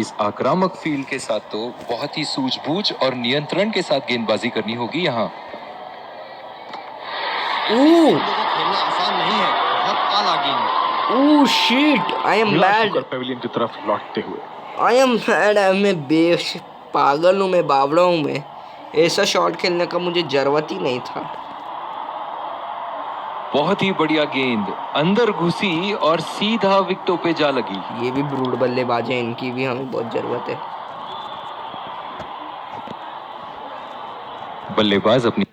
इस आक्रामक फील्ड के साथ तो बहुत ही सूझबूझ और नियंत्रण के साथ गेंदबाजी करनी होगी यहाँ। खेलना आसान नहीं है। बहुत आला गेंद। Oh shit, I am mad. Pavilion की तरफ लौटते हुए आई एम मैड। मैं पागल हूँ, मैं बावड़ा हूँ। मैं ऐसा शॉट खेलने का मुझे जरूरत ही नहीं था। बहुत ही बढ़िया गेंद अंदर घुसी और सीधा विकेटों पे जा लगी। ये भी ब्रूड बल्लेबाज है, इनकी भी हमें बहुत जरूरत है। बल्लेबाज अपनी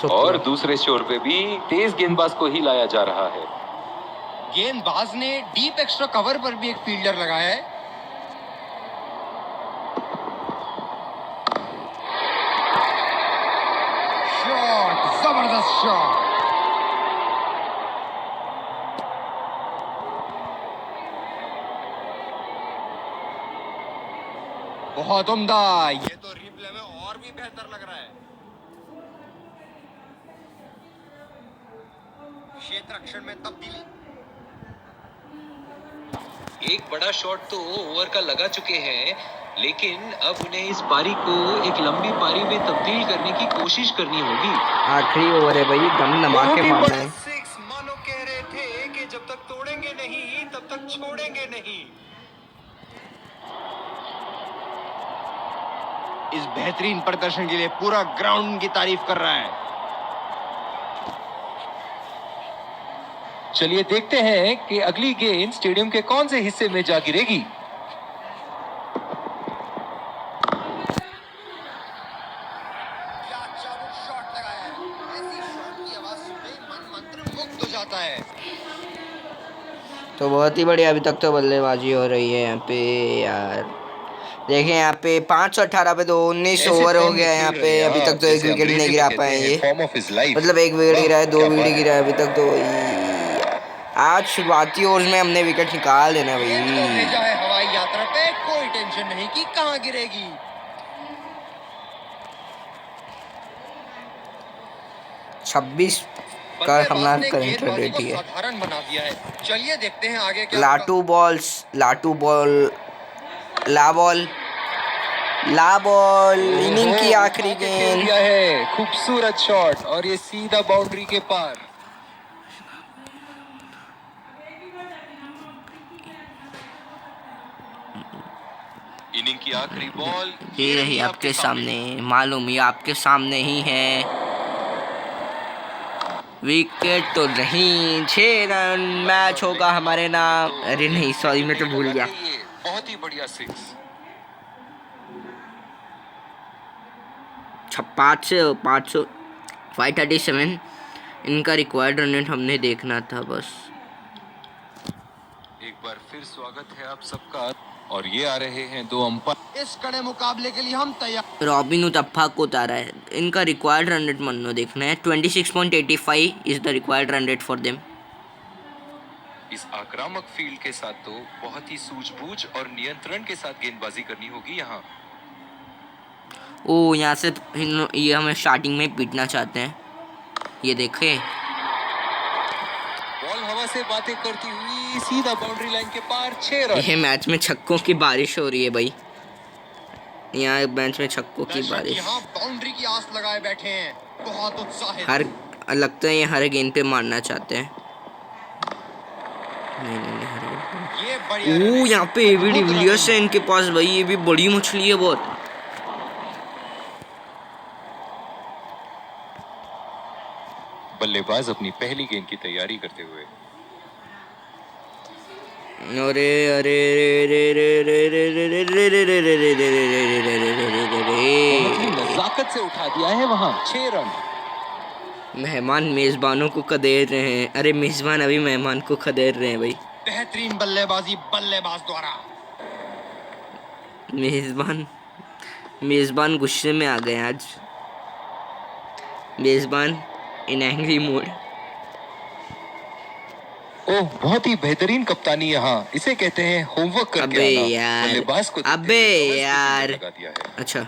और दूसरे शोर पे भी तेज गेंदबाज को ही लाया जा रहा है। गेंदबाज ने डीप एक्स्ट्रा कवर पर भी एक फील्डर लगाया है। शॉट, जबरदस्त शॉट। बहुत उम्दा। ये तो रिप्ले में और भी बेहतर लग रहा है। क्षेत्र रक्षण में तब्दीली। एक बड़ा शॉट तो ओवर का लगा चुके हैं, लेकिन अब उन्हें इस पारी को एक लंबी पारी में तब्दील करने की कोशिश करनी होगी। आखिरी ओवर है भाई, दम दमा के मारना है। सिक्स मानो कह रहे थे कि जब तक तोड़ेंगे नहीं तब तक छोड़ेंगे नहीं। इस बेहतरीन प्रदर्शन के लिए पूरा ग्राउंड की तारीफ कर रहा है। चलिए देखते हैं कि अगली गेंद स्टेडियम के कौन से हिस्से में जा गिरेगी। क्या चाबुक शॉट लगाया है। ऐसी शॉट की आवाज सुनते मन मंत्रमुग्ध हो जाता है। तो बहुत ही बढ़िया अभी तक तो बल्लेबाजी हो रही है यहाँ पे यार। देखें यहाँ पे 518 पे तो 19 ओवर हो गया है यहाँ पे। अभी तक तो एक विकेट नहीं गिरा पाए ये, मतलब एक विकेट गिरा है, 2 विकेट गिरा है अभी तक तो। आज शुरुआती ओवर में हमने विकेट निकाल देना भाई। भेजा है हवाई यात्रा पे, कोई टेंशन नहीं कि कहां गिरेगी। छब्बीस का हमारा करंट रेट ही है। साधारण बना दिया है। चलिए देखते हैं आगे क्या लाटू बॉल्स, लाटू बॉल, ला बॉल, ला बॉल। इनिंग की आखिरी गेंद है। खूबसूरत शॉट और ये सीधा बाउंड्री के पार। इनिंग की आखिरी बॉल ये रही आपके सामने, मालूम ये आपके सामने ही है। विकेट तो नहीं, 6 रन मैच होगा हमारे नाम। अरे नहीं सॉरी, मैं तो भूल गया। बहुत ही बढ़िया सिक्स। 537, इनका रिक्वायर्ड रन रेट हमने देखना था बस। एक बार फिर स्वागत है आप सबका और ये आ रहे हैं दो अंपायर। इस कड़े मुकाबले के लिए हम तैयार। रॉबिन उत्तप्पा को उतारा है। इनका रिक्वायर्ड रन रेट मन्नो देखना है। 26.85 is the required run rate for them. इस आक्रामक फील्ड के साथ तो बहुत ही सूझबूझ और नियंत्रण के साथ गेंदबाजी करनी होगी यहाँ। ओ यहाँ से ये हमें स्टार्टिंग में पीटना चाहते हैं, ये देखे। बॉल हवा से बातें करती हुई सीधा बाउंड्री लाइन के पार 6 रन। ये मैच में छक्कों की बारिश हो रही है भाई, यहाँ मैच में छक्कों की बारिश। यहाँ बाउंड्री की आस लगाए बैठे हैं, बहुत उत्साहित। हर लगता है ये हर गेंद पे मारना चाहते हैं। नहीं नहीं नहीं, हर गेंद पे। ये बढ़िया ओ यहाँ पे एबी डिविलियर्स है इनके पास भाई, ये भी बड़ी मछली है बहुत। बल्लेबाज अपनी पहली गेंद की तैयारी करते हुए। अरे अरे रे रे रे रे रे रे रे रे रे रे रे रे रे रे रे रे रे। नजाकत से उठा दिया है वहां 6 रन। मेहमान मेजबानों को खदेड़ रहे हैं। अरे मेजबान अभी मेहमान को खदेड़ रहे हैं भाई। बेहतरीन बल्लेबाजी बल्लेबाज द्वारा। मेजबान गुस्से में आ गए आज। मेजबान इन एंग्री मोड। ओह बहुत ही बेहतरीन कप्तानी यहाँ, इसे कहते हैं होमवर्क करके अबे आना। यार, बल्लेबाज को देखते अबे हुए कवर यार। लगा दिया है। अच्छा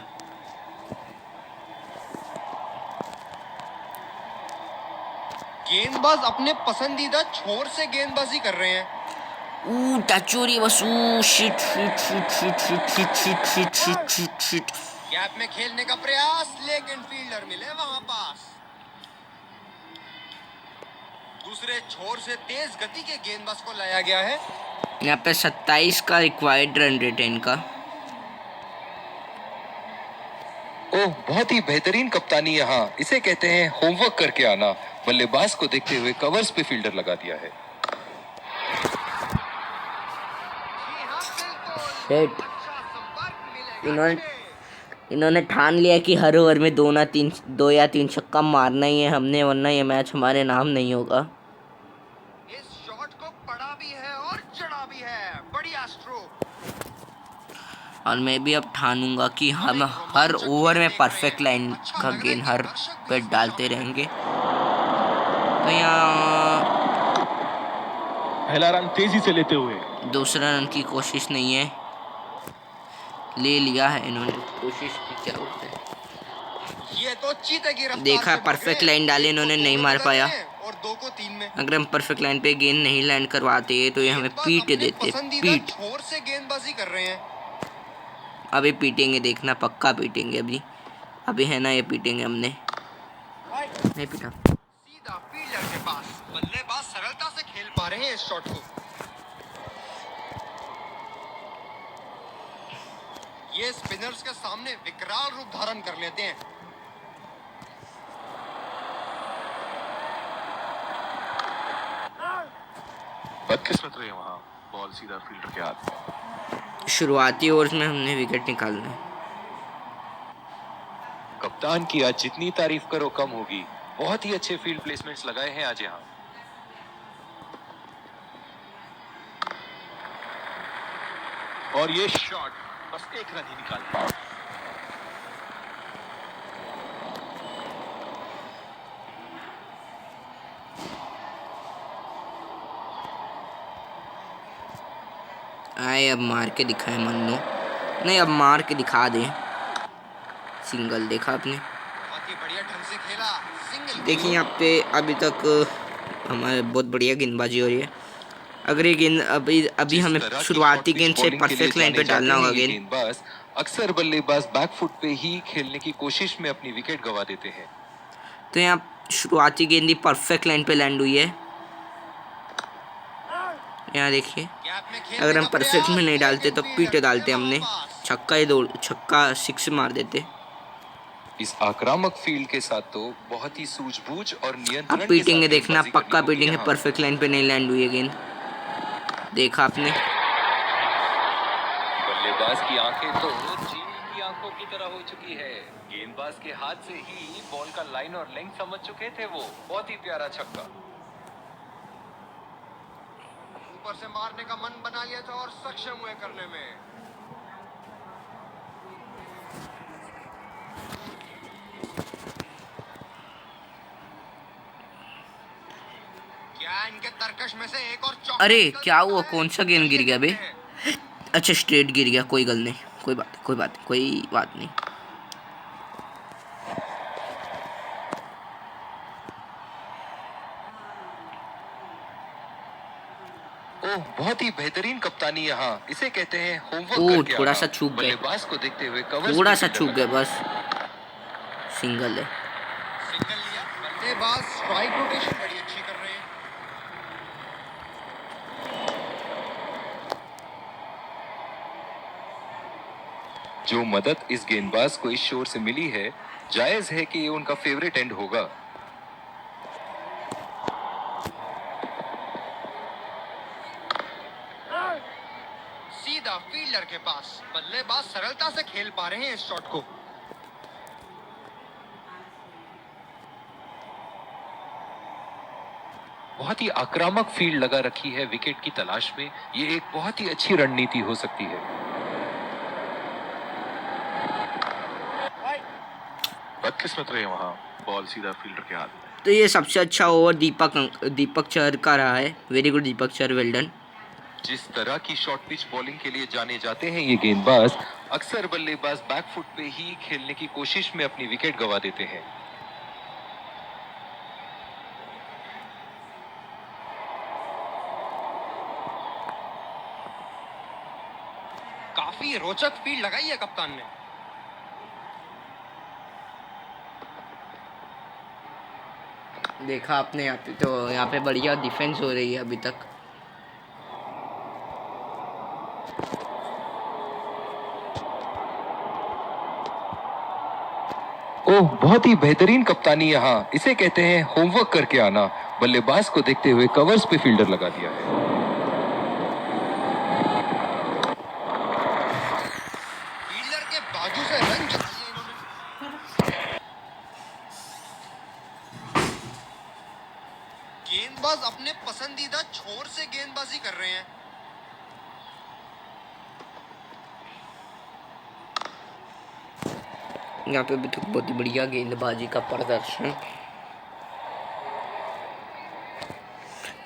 गेंदबाज अपने पसंदीदा छोर से गेंदबाजी कर रहे हैं। टच हो रही है बस। Shit shit shit shit shit shit shit shit shit shit shit. Gap में खेलने का प्रयास, लेकिन फील्डर मिले वहां पास। दूसरे छोर से तेज गति के गेंदबाज को लाया गया है। यहाँ पे 27 का रिक्वायर्ड रन रेट है इनका। ओह बहुत ही बेहतरीन कप्तानी यहाँ, इसे कहते हैं होमवर्क करके आना। बल्लेबाज को देखते हुए कवर्स पे फील्डर लगा दिया है। शिट। इन्होंने ठान लिया कि हर ओवर में 2 या 3 छक्का मारना ही है हमने, वरना ये मैच हमारे नाम नहीं होगा। इस शॉट को पड़ा भी है और चढ़ा भी है। बढ़िया स्ट्रोक। और मैं भी अब ठानूंगा कि हम हर ओवर में परफेक्ट लाइन का गेंद हर पे डालते रहेंगे। तो यहाँ पहला रन तेजी से लेते हुए दूसरा रन की कोशिश नहीं है, ले लिया है इन्होंने। कोशिश की, क्या होता है। ये तो चीते की रफ्तार देखा, से परफेक्ट भाग लाइन डाली इन्होंने, रहे। नहीं मार दो पाया। और 2 को 3 में। अगर हम परफेक्ट लाइन पे गेंद नहीं लैंड करवाते तो ये हमें पीट अपने देते। पसंदीदा पीट छोर से गेंदबाजी कर रहे हैं। अभी पीटेंगे, देखना, पक्का पीटेंगे। अभी है ना, ये पीटेंगे हमने। नहीं पीटा। सीधा फील्डर के पास। बल्लेबाज सरलता से खेल पा रहे हैं इस शॉट को। ये स्पिनर्स के सामने विकराल रूप धारण कर लेते हैं। बदकिस्मत रहे वहां, बॉल सीधा फील्डर के हाथ में। शुरुआती ओवर्स में हमने विकेट निकालना है। कप्तान की आज जितनी तारीफ करो कम होगी। बहुत ही अच्छे फील्ड प्लेसमेंट्स लगाए हैं आज यहाँ। और ये शॉट बस 1 रन ही निकाल पाया। आए अब मार के दिखाए मन्नो। नहीं, अब मार के दिखा दे। सिंगल देखा आपने। बहुत ही बढ़िया ढंग से खेला। सिंगल। देखिए यहाँ पे अभी तक हमारे बहुत बढ़िया गेंदबाजी हो रही है। अगर ये गेंद अभी हमें शुरुआती गेंद से परफेक्ट लाइन पे डालना होगा गेंद। गेंदबाज अक्सर बल्लेबाज बैकफुट पे ही खेलने की कोशिश में अपनी विकेट गंवा देते हैं। तो यहाँ शुरुआती गेंद ही परफेक्ट लाइन पे लैंड हुई है। यहाँ देखिए, गैप में खेलने अगर हम का परफेक्ट में प्रयास, नहीं डालते तो लेकिन पीटे फील्डर डालते मिले हमने। वहां पास। छक्का 6 मार देते। इस आक्रामक फील्ड के साथ तो बहुत ही सूझबूझ और नियंत्रण अब पीटेंगे, के साथ देखना, गेंदबाजी पक्का करनी होगी पीटेंगे। यहाँ। परफेक्ट लाइन पे नहीं लैंड हुई है गेंद, देखा आपने। बल्लेबाज की आंखें तो चील की आंखों की तरह हो चुकी है। गेंदबाज के हाथ से ही बॉल का लाइन और लेंथ समझ चुके थे वो। बहुत ही प्यारा छक्का। ऊपर से मारने का मन बना लिया था और सक्षम हुए करने में। क्या इनके तरकश में से एक और चौका अरे निकल क्या सकता हुआ, है? कौन सा गेंद गिर गया बे? देखते हैं। अच्छा स्ट्रेट गिर गया, कोई गल नहीं, कोई बात नहीं। ओह, बहुत ही बेहतरीन कप्तानी यहाँ। इसे कहते हैं होमवर्क ओह, करके थोड़ा आना। सा चूक गए। बल्लेबाज को देखते हुए कवर थोड़ा सा चूक गया बस। सिंगल है। सिंगल लिया। बल्लेबाज स्ट्राइक रोटेशन बड़ी अच्छी कर रहे हैं। जो मदद इस गेंदबाज को इस शोर से मिली है, जायज है कि ये उनका फेवरेट एंड होगा। सीधा फील्डर के पास। बल्लेबाज सरलता से खेल पा रहे हैं इस शॉट को। बहुत ही आक्रामक फील्ड लगा रखी है विकेट की तलाश में। ये एक बहुत ही अच्छी रणनीति हो सकती है। बदकिस्मत रहे वहाँ, बॉल सीधा फील्डर के हाथ में। तो ये सबसे अच्छा ओवर दीपक चहर का रहा है। Very good Deepak Chahar, well done. जिस तरह की शॉर्ट पिच बॉलिंग के लिए जाने जाते हैं ये गेंदबाज, अक्सर बल्लेबाज बैकफुट पे ही खेलने की कोशिश में अपनी विकेट गंवा देते हैं। काफी रोचक फील्ड लगाई है कप्तान ने। देखा आपने यहाँ पे, तो यहाँ पे बढ़िया डिफेंस हो रही है अभी तक। ओह, बहुत ही बेहतरीन कप्तानी यहाँ। इसे कहते हैं होमवर्क करके आना। बल्लेबाज को देखते हुए कवर्स पे फील्डर लगा दिया है। फील्डर के बाजू से रन चला लिया इन्होंने। गेंदबाज अपने पसंदीदा छोर से गेंदबाजी कर रहे हैं। यहाँ पे भी तो बहुत ही बढ़िया गेंदबाजी का प्रदर्शन।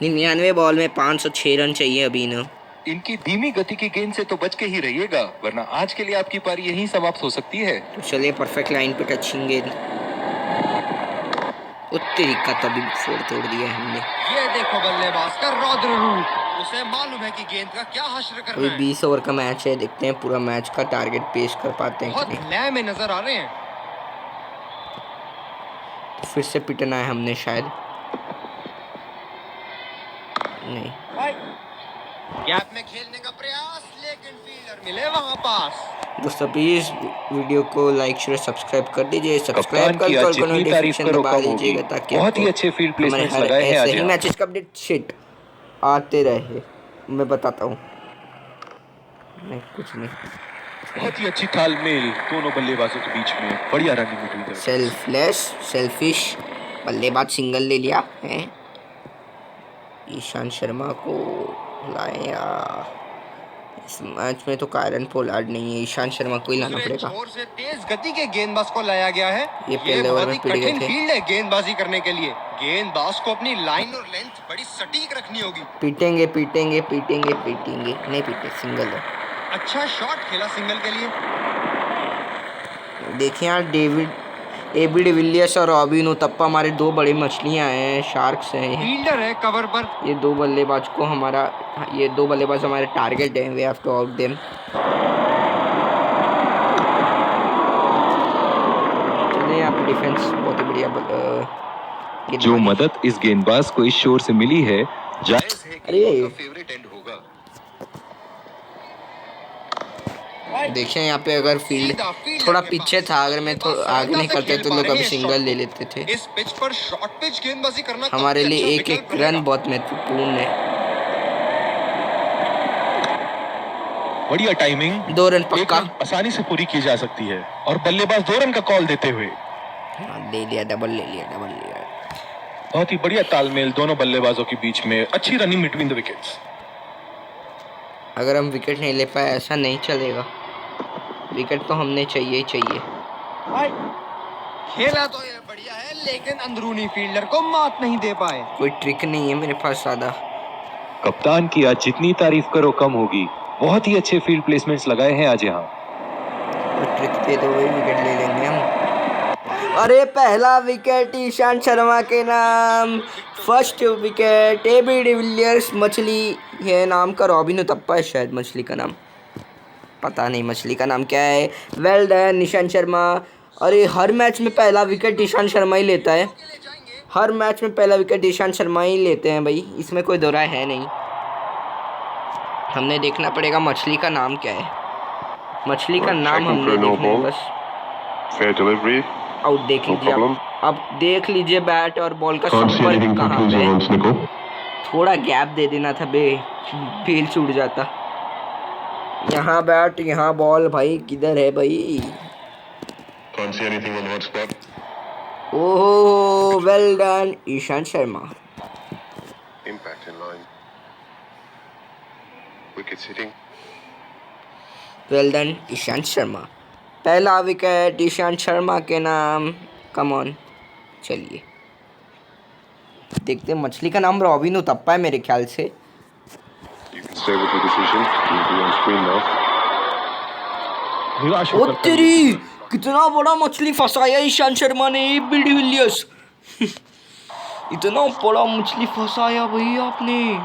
99 बॉल में 506 रन चाहिए अभी ना। इनकी धीमी गति की गेंद से तो बच के ही रहिएगा, वरना आज के लिए आपकी पारी यहीं समाप्त हो सकती है। तो चलिए, परफेक्ट लाइन पे टचिंग गेंद। उत्तरी का तभी तोड़ दिया है हमने। ये देखो बल्लेबाज का रौद्र रूप। उसे मालूम है कि गेंद का क्या हश्र करना अभी है। 20 ओवर का मैच है, देखते हैं पूरा मैच का टारगेट पेश कर पाते हैं कि बहुत नहीं। लय में नजर आ रहे हैं। तो फिर से पिटना है हमने शायद। नहीं, गैप में खेलने का प्रयास, लेकिन फील्डर मिले वहां पास। दोस्तों प्लीज वीडियो को लाइक शेयर सब्सक्राइब कर दीजिए। सब्सक्राइब कप्तान की कर आज जितनी तारीफ नोटिफिकेशन करो दबा कम होगी। दीजिएगा ताकि बहुत ही आपको अच्छे फील्ड हमारे प्लेसमेंट्स हर लगाए हैं आज ऐसे ही यहाँ। मैचेस का अपडेट शिट आते रहे। मैं बताता हूँ, नहीं कुछ नहीं। बहुत ही अच्छी तालमेल दोनों बल्लेबाजों के बीच में, बढ़िया रनिंग हुई। सेल्फलेस सेल्फिश बल्लेबाज सिंगल ले लिया है। ईशान शर्मा को लाया। इस मैच में तो कायरन पोलार्ड नहीं है, ईशान शर्मा को ही लाना दूसरे पड़ेगा। छोर से तेज गति के गेंदबाज को लाया गया है। ये पहले ओवर बहुत में ही पिट गए कठिन थे। फील्ड है गेंदबाजी करने के लिए। गेंदबाज को अपनी लाइन और लेंथ बड़ी सटीक रखनी होगी। पीटेंगे नहीं पीटे, सिंगल है। अच्छा शॉट खेला सिंगल के लिए। देखिए यार, एबी डिविलियर्स और रॉबिन उथप्पा हमारे दो बड़ी मछलियां हैं, शार्क्स हैं। फील्डर है कवर पर। ये दो बल्लेबाज हमारे टारगेट हैं। We have to out them. चलिए, यहाँ पे डिफेंस बहुत ही बढ़िया जो मदद इस गेंदबाज को इस शोर से मिली है, जायज है कि अरे ये उनका फेवरेट एंड होगा। देखिए यहाँ पे अगर फील्ड थोड़ा पीछे था, अगर मैं थोड़ा आगे नहीं करते तो लोग अभी सिंगल ले लेते थे। इस पिच पर शॉर्ट पिच गेंदबाजी करना हमारे काफी लिए अच्छा एक विकल्प रन रहेगा। बहुत महत्वपूर्ण है। बढ़िया टाइमिंग, 2 रन एक पक्का। रन आसानी से पूरी की जा सकती है और बल्लेबाज 2 रन का कॉल देते हुए हाँ, ले लिया, डबल ले लिया, डबल लिया। बहुत ही बढ़िया तालमेल दोनों बल्लेबाजों के बीच में, अच्छी रनिंग बिटवीन द विकेट्स। अगर हम विकेट नहीं ले पाए ऐसा नहीं चलेगा, विकेट तो हमने चाहिए ही चाहिए। खेला तो ये बढ़िया है, लेकिन अंदरूनी फील्डर को मात नहीं दे पाए। कोई ट्रिक नहीं है मेरे पास ज़्यादा। कप्तान की आज जितनी तारीफ करो कम होगी। बहुत ही अच्छे फील्ड प्लेसमेंट्स लगाए हैं आज यहाँ। कोई ट्रिक दे दो भाई, विकेट ले लेंगे हम। अरे पहला विकेट ईशांत शर्मा के नाम, फर्स्ट विकेट। एबी डिविलियर्स मछली है नाम का, रॉबिन उथप्पा है शायद मछली का नाम, पता नहीं मछली का नाम क्या है। Well done Ishant Sharma. अरे हर मैच में पहला विकेट ईशांत शर्मा ही लेता है, हर मैच में पहला विकेट ईशांत शर्मा ही लेते हैं भाई, इसमें कोई दो राय है नहीं। हमने देखना पड़ेगा मछली का नाम क्या है, मछली का नाम हमने देखना है बस। Fair delivery. आउट देख No लीजिए problem. अब देख लीजिए बैट और बॉल का Can't see संपर्क anything कहाँ conclusive पे। on Snicko. थोड़ा गैप दे देना था बे, फील छूट जाता। यहाँ बैट यहाँ बॉल, भाई किधर है भाई। Can't see anything on the hot spot. ओहो well done Ishant Sharma. Impact in line. Wickets hitting. Well done Ishant Sharma, पहला विकेट ईशांत शर्मा के नाम। कम ऑन, चलिए देखते हैं। मछली का नाम रॉबिन उथप्पा है मेरे ख्याल से। You can stay with your decision. You'll be on screen now. निराश ओ होकर तेरी, कितना बड़ा मछली फंसाया ईशांत शर्मा ने, एबी डिविलियर्स। इतना बड़ा मछली फंसाया भाई आपने।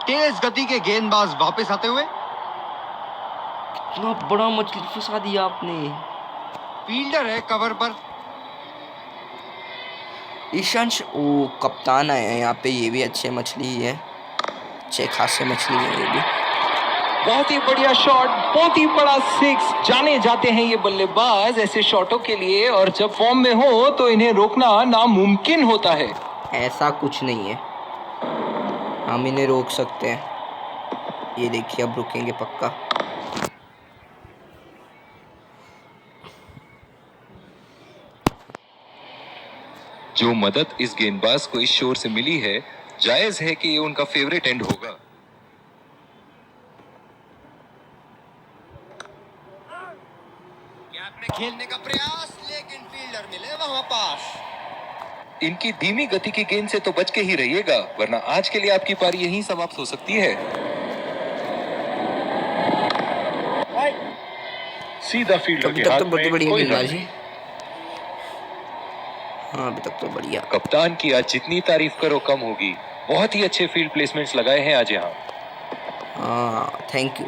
तेज गति के गेंदबाज वापस आते हुए, इतना बड़ा मछली फंसा दिया आपने। फील्डर है कवर पर। ईशांत ओ कप्तान आए हैं यहाँ पे, ये भी अच्छे मछली है, अच्छे खासे मछली है ये भी। बहुत ही बढ़िया शॉट, बहुत ही बड़ा सिक्स। जाने जाते हैं ये बल्लेबाज ऐसे शॉटों के लिए, और जब फॉर्म में हो तो इन्हें रोकना नामुमकिन होता है। ऐसा कुछ नहीं है, हम इन्हें रोक सकते हैं। ये देखिए अब रुकेंगे पक्का। जो मदद इस गेंदबाज को इस शोर से मिली है, जायज है कि ये उनका फेवरेट एंड होगा। गैप में खेलने का प्रयास, लेकिन फील्डर मिले वहां पास। इनकी धीमी गति की गेंद से तो बच के ही रहिएगा, वरना आज के लिए आपकी पारी यहीं समाप्त हो सकती है। सीधा फील्डर अभी के तक हाथ तो बड़ी में बढ़िया कोई रन गेंदबाजी। नहीं। हाँ अभी तक तो बढ़िया। कप्तान की आज जितनी तारीफ करो कम होगी। बहुत ही अच्छे फील्ड प्लेसमेंट्स लगाए हैं आज यहाँ। हाँ थैंक यू।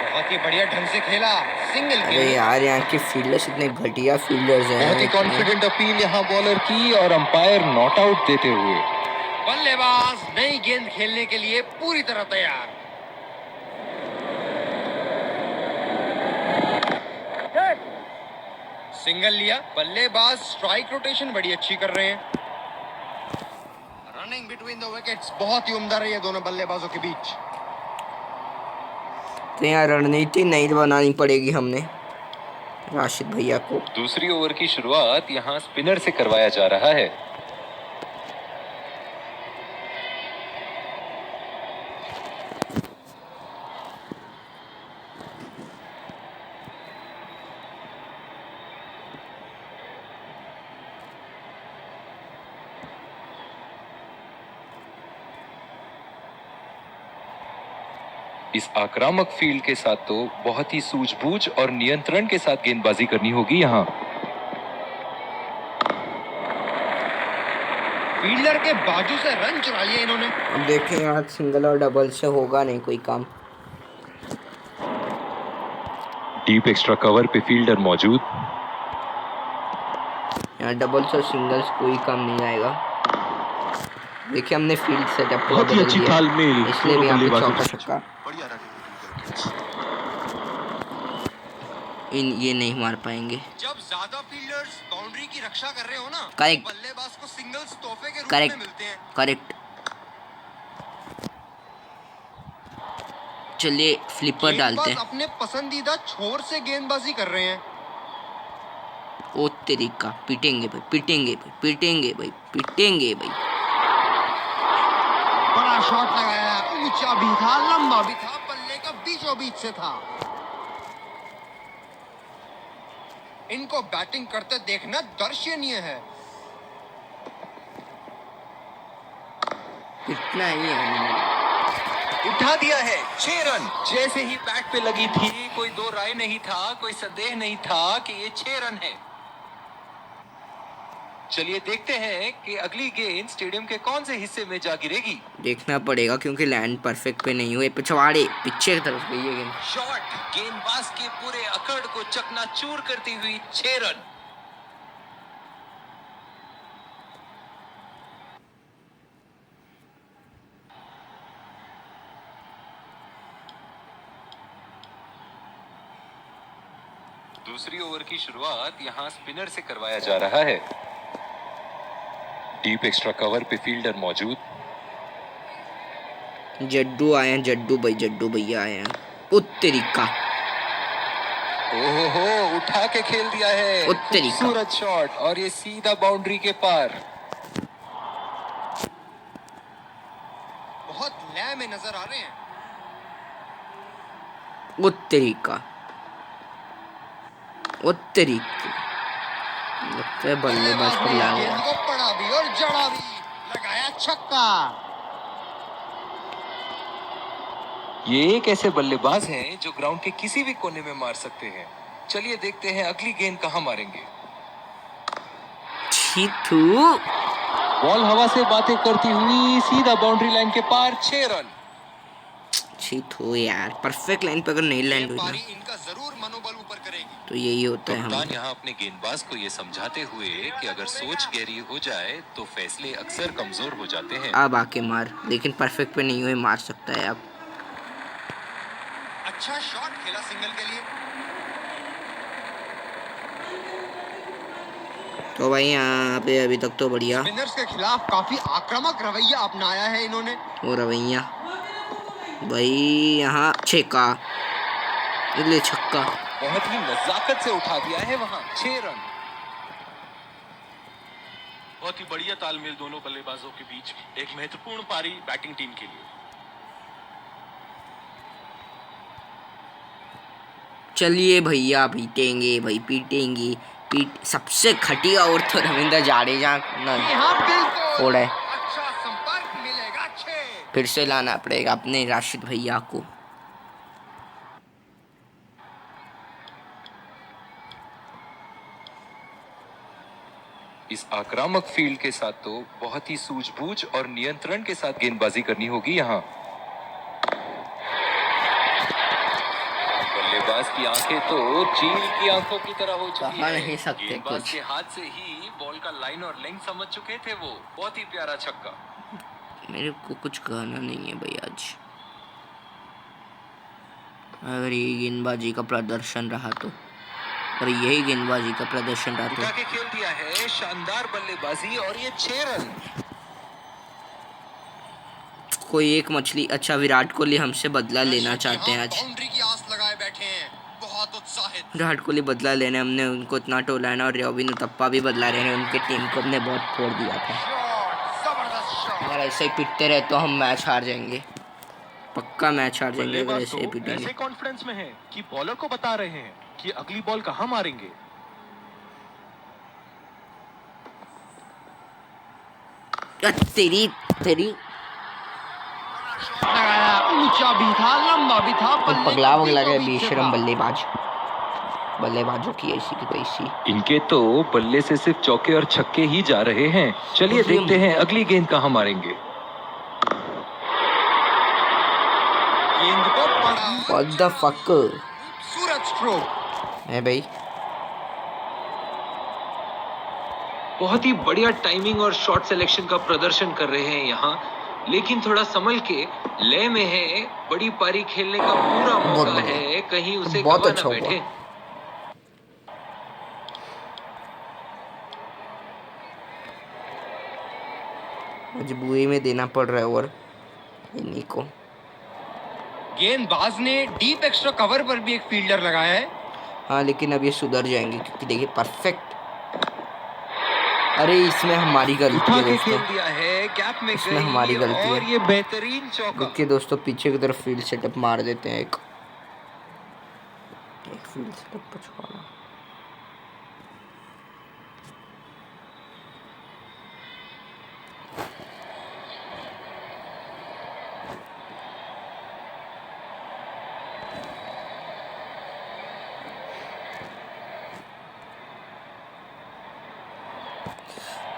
बहुत ही बढ़िया ढंग से खेला, सिंगल के अरे लिए। यार यहाँ के फील्डर्स इतने घटिया फील्डर्स हैं। बहुत ही कॉन्फिडेंट अपील यहाँ बॉलर की, और अंपायर नॉट आउट देते हुए। बल्लेबाज नई गेंद खेलने के लिए पूरी तरह तैयार। सिंगल लिया, बल्लेबाज स्ट्राइक रोटेशन बड़ी अच्छी कर रहे हैं। रनिंग बिटवीन द विकेट्स बहुत ही उम्दा रही है दोनों बल्लेबाजों के बीच। तो यहाँ रणनीति नहीं बनानी पड़ेगी हमने राशिद भैया को। दूसरी ओवर की शुरुआत यहाँ स्पिनर से करवाया जा रहा है। इस आक्रामक फील्ड के साथ तो बहुत ही सूझबूझ और नियंत्रण के साथ गेंदबाजी करनी होगी यहाँ। फील्डर के बाजू से रन चुरा लिए इन्होंने। अब देखें आज सिंगल और डबल से होगा नहीं कोई काम। डीप एक्स्ट्रा कवर पे फील्डर मौजूद। यहाँ डबल्स और सिंगल्स कोई काम नहीं आएगा। देखिए हमने फील्ड सेटअप पूरा बहुत ही बदल अच्छी दिया, तालमेल इसलिए भी यहाँ पे बल्लेबाजों चौका के बीच। छक्का। बढ़िया रनिंग। इन ये नहीं मार पाएंगे। जब ज्यादा फील्डर्स बाउंड्री की रक्षा कर रहे हो ना, Correct. तो बल्लेबाज को सिंगल्स तोहफे के रूप Correct. में मिलते हैं। करेक्ट। चलिए फ्लिपर डालते गेंदबाज हैं। अपने पसंदीदा छोर से गेंदबाजी कर रहे हैं। ओ तरीका, पीटेंगे भाई, पीटेंगे भाई, पीटेंगे भाई, पीटेंगे भाई। बड़ा शॉट लगाया, ऊंचा भी था, लंबा भी था, बल्ले का बीचों बीच से था। इनको बैटिंग करते देखना दर्शनीय है। कितना ही है, उठा दिया है 6 रन। जैसे ही बैट पे लगी थी, कोई दो राय नहीं था, कोई संदेह नहीं था कि ये 6 रन है। चलिए देखते हैं कि अगली गेंद स्टेडियम के कौन से हिस्से में जा गिरेगी। देखना पड़ेगा क्योंकि लैंड परफेक्ट पे नहीं हुए। पिछवाड़े पीछे की तरफ गई है गेंद। शॉट गेंदबाज के पूरे अकड़ को चकनाचूर करती हुई 6 रन। दूसरी ओवर की शुरुआत यहां स्पिनर से करवाया जा रहा है। डीप एक्स्ट्रा कवर पे फील्डर मौजूद। जड्डू आए हैं, जड्डू भाई, जड्डू भैया आए हैं। उत्तरीका, ओहो, उठा के खेल दिया है। उत्तरीका। खूबसूरत शॉट और ये सीधा बाउंड्री के पार। बहुत लय में नजर आ रहे हैं। उत्तरीका, उत्तरीका। लगता है बल्लेबाज को ला गेंद गया। को पड़ा भी और जड़ा भी, लगाया छक्का। ये एक ऐसे बल्लेबाज हैं जो ग्राउंड के किसी भी कोने में मार सकते हैं। चलिए देखते हैं अगली गेंद कहां मारेंगे। छीथू, बॉल हवा से बातें करती हुई सीधा बाउंड्री लाइन के पार, 6 रन। छीथू यार, परफेक्ट लाइन पे अगर नहीं ये लैंड हुई पारी ना इनका जरूर मनोबल ऊपर करेगी। तो यही होता है कप्तान हम। यहाँ अपने गेंदबाज को ये समझाते हुए कि अगर सोच गहरी हो जाए तो फैसले अक्सर कमजोर हो जाते हैं। अब आके मार, लेकिन परफेक्ट पे नहीं हुए, मार सकता है अब। अच्छा शॉट खेला सिंगल के लिए। तो भाई यहाँ पे अभी तक तो बढ़िया स्पिनर्स के खिलाफ काफी आक्रामक रवैया अपनाया है इन्होंने। वो रवैया भाई। यहाँ छक्का, इसलिए छक्का। बहुत ही नजाकत से उठा दिया है वहां, 6 रन। बहुत ही बढ़िया तालमेल दोनों बल्लेबाजों के बीच। एक महत्वपूर्ण पारी बैटिंग टीम के लिए। चलिए भैया, पीटेंगे भाई, पीटेंगे। सबसे घटिया और तो रविंद्र जाडेजा ना यहाँ बिल्कुल फोड़ा है। अच्छा संपर्क मिलेगा 6। फिर से लाना पड़ेगा अपने राशिद भैया को। इस आक्रामक फील्ड के साथ तो बहुत ही सूझबूझ और नियंत्रण के साथ गेंदबाजी करनी होगी यहाँ। बल्लेबाज की आंखें तो चील की आंखों की तरह हो चुकी कहा है। नहीं सकते गेंदबाज कुछ। के हाथ से ही बॉल का लाइन और लेंथ समझ चुके थे वो। बहुत ही प्यारा छक्का। मेरे को कुछ कहना नहीं है भाई आज। अगर ये गेंदबाजी का प्रदर्शन रहा तो, और यही गेंदबाजी का प्रदर्शन रहा उठा तो के खेल दिया है, शानदार बल्लेबाजी और ये 6 रन। कोई एक मछली। अच्छा, विराट कोहली हमसे बदला लेना चाहते हैं आज। बाउंड्री की आस लगाए बैठे हैं, बहुत उत्साहित। विराट कोहली बदला लेने, हमने उनको इतना टोला है ना। और रॉबिन उतप्पा भी बदला रहे हैं, उनके टीम को हमने बहुत फोड़ दिया था। शॉट, जबरदस्त शॉट। अगर ऐसे ही पिटते रहे तो हम मैच हार जाएंगे, पक्का मैच हार जाएंगे अगर ऐसे ही पिटेंगे। ऐसे कॉन्फिडेंस में है कि बॉलर को बता रहे हैं कि अगली बॉल कहां मारेंगे। तेरी तेरी लगाया, ऊंचा भी था, लंबा भी था, बल्ले पगला के वगला के बीचों बीच से बेशरम था। बल्लेबाज। बल्लेबाजों की ऐसी की तैसी। इनके तो बल्ले से सिर्फ चौके और छक्के ही जा रहे हैं। चलिए देखते हैं अगली गेंद कहां मारेंगे। गेंद को पड़ा। What the fuck? खूबसूरत स्ट्रोक। है भाई। बहुत ही बढ़िया टाइमिंग और शॉट सिलेक्शन का प्रदर्शन कर रहे हैं यहाँ, लेकिन थोड़ा संभल के लय में है। बड़ी पारी खेलने का पूरा बहुत मौका बढ़िया। है, कहीं उसे बहुत गवा अच्छा ना हुआ। बैठे। मजबूरी में देना पड़ रहा है ओवर इन्हीं को। गेंदबाज ने डीप एक्स्ट्रा कवर पर भी एक फील्डर लगाया है। हाँ लेकिन अब ये सुधर जाएंगे क्योंकि देखिए परफेक्ट। अरे इसमें हमारी गलती उठा है के दोस्तों, खेल दिया है, गैप में इसमें हमारी गई गलती और है। ये बेहतरीन चौका। देखिए दोस्तों पीछे की तरफ फील्ड सेटअप मार देते हैं एक फील्ड सेटअप पर छुड़ाना।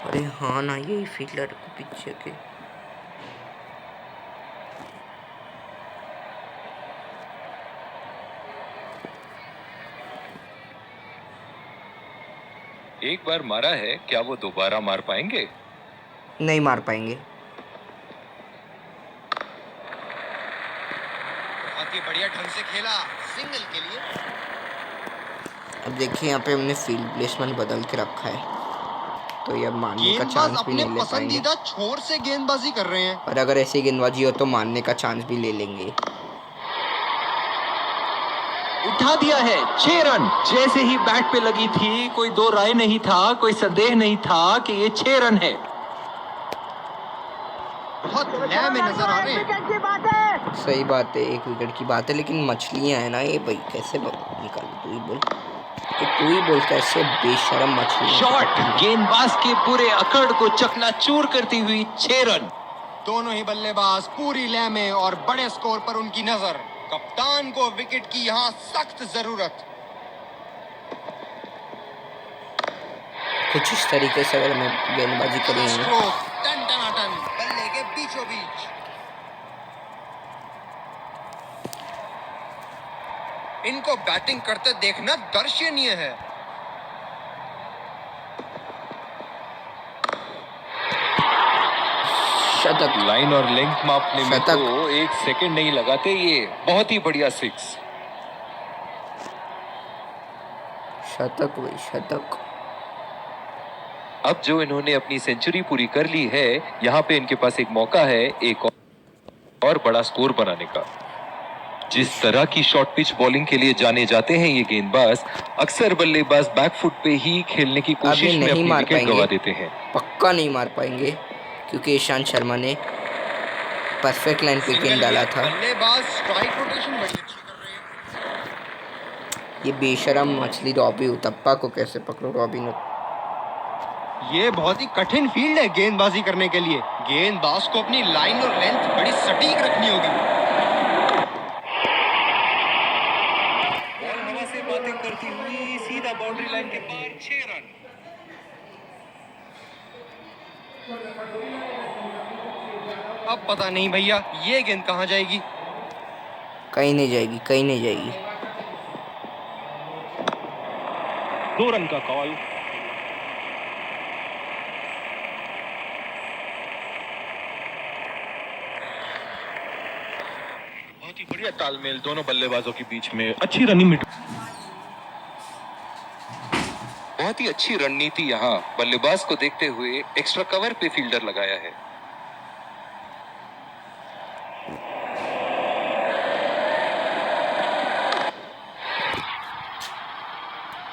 अरे हाँ ना, यही फील्डर को पीछे के एक बार मारा है, क्या वो दोबारा मार पाएंगे? नहीं मार पाएंगे। बहुत ही बढ़िया ढंग से खेला सिंगल के लिए। अब देखिए यहाँ पे हमने फील्ड प्लेसमेंट बदल के रखा है, तो ये अब मारने का गेंदबाज चांस भी अपने नहीं ले पाएंगे। पसंदीदा छोर से गेंदबाजी कर रहे हैं। और अगर ऐसी गेंदबाजी हो तो मारने का चांस भी ले लेंगे। उठा दिया है 6 रन। जैसे ही बैट पे लगी थी कोई दो राय नहीं था, कोई संदेह नहीं था कि ये 6 रन है। बहुत लय में नजर आ रहे हैं। सही बात है, एक विकेट की बात है, लेकिन मछलियां है ना ये भाई, कैसे निकाल तू ही बोल, तू ही बोल कैसे बेशरम मछली। शॉट गेंदबाज के पूरे अकड़ को चकनाचूर करती हुई 6 रन। दोनों ही बल्लेबाज पूरी लय में और बड़े स्कोर पर उनकी नजर। कप्तान को विकेट की यहाँ सख्त जरूरत। कुछ इस तरीके से अगर हमें गेंदबाजी करेंगे। स्ट्रोक टन टनाटन बल्ले के बीचों बीच। इनको बैटिंग करते देखना दर्शनीय है। शतक। लाइन और लेंथ मापने में शतक। तो 1 सेकंड नहीं लगाते ये। बहुत ही बढ़िया 6। शतक भाई शतक। अब जो इन्होंने अपनी सेंचुरी पूरी कर ली है, यहाँ पे इनके पास एक मौका है एक और बड़ा स्कोर बनाने का। जिस तरह की शॉर्ट पिच बॉलिंग के लिए जाने जाते हैं ये गेंदबाज, अक्सर बल्लेबाज बैकफुट पे ही खेलने की कोशिश में नहीं अपनी मार विकेट गवा पाएंगे। देते हैं। पक्का नहीं मार पाएंगे क्योंकि ईशांत शर्मा ने परफेक्ट लाइन पे गेंद डाला था। बल्लेबाज स्ट्राइक रोटेशन बड़ी अच्छी कर रहे हैं। ये बेशरम मछली रॉबी उतप्पा को कैसे पकड़ो रॉबिन। ये बहुत ही कठिन फील्ड है गेंदबाजी करने के लिए। गेंदबाज को अपनी लाइन और लेंथ बड़ी सटीक रखनी होगी। बॉल हवा से बातें करती हुई सीधा बाउंड्री लाइन के पार 6 रन। अब पता नहीं भैया ये गेंद कहां जाएगी। कहीं नहीं जाएगी, कहीं नहीं जाएगी। 2 रन का कॉल। बहुत ही बढ़िया तालमेल दोनों बल्लेबाजों के बीच में। अच्छी रनिंग मिड बहुत ही अच्छी रणनीति यहाँ बल्लेबाज को देखते हुए एक्स्ट्रा कवर पे फील्डर लगाया है।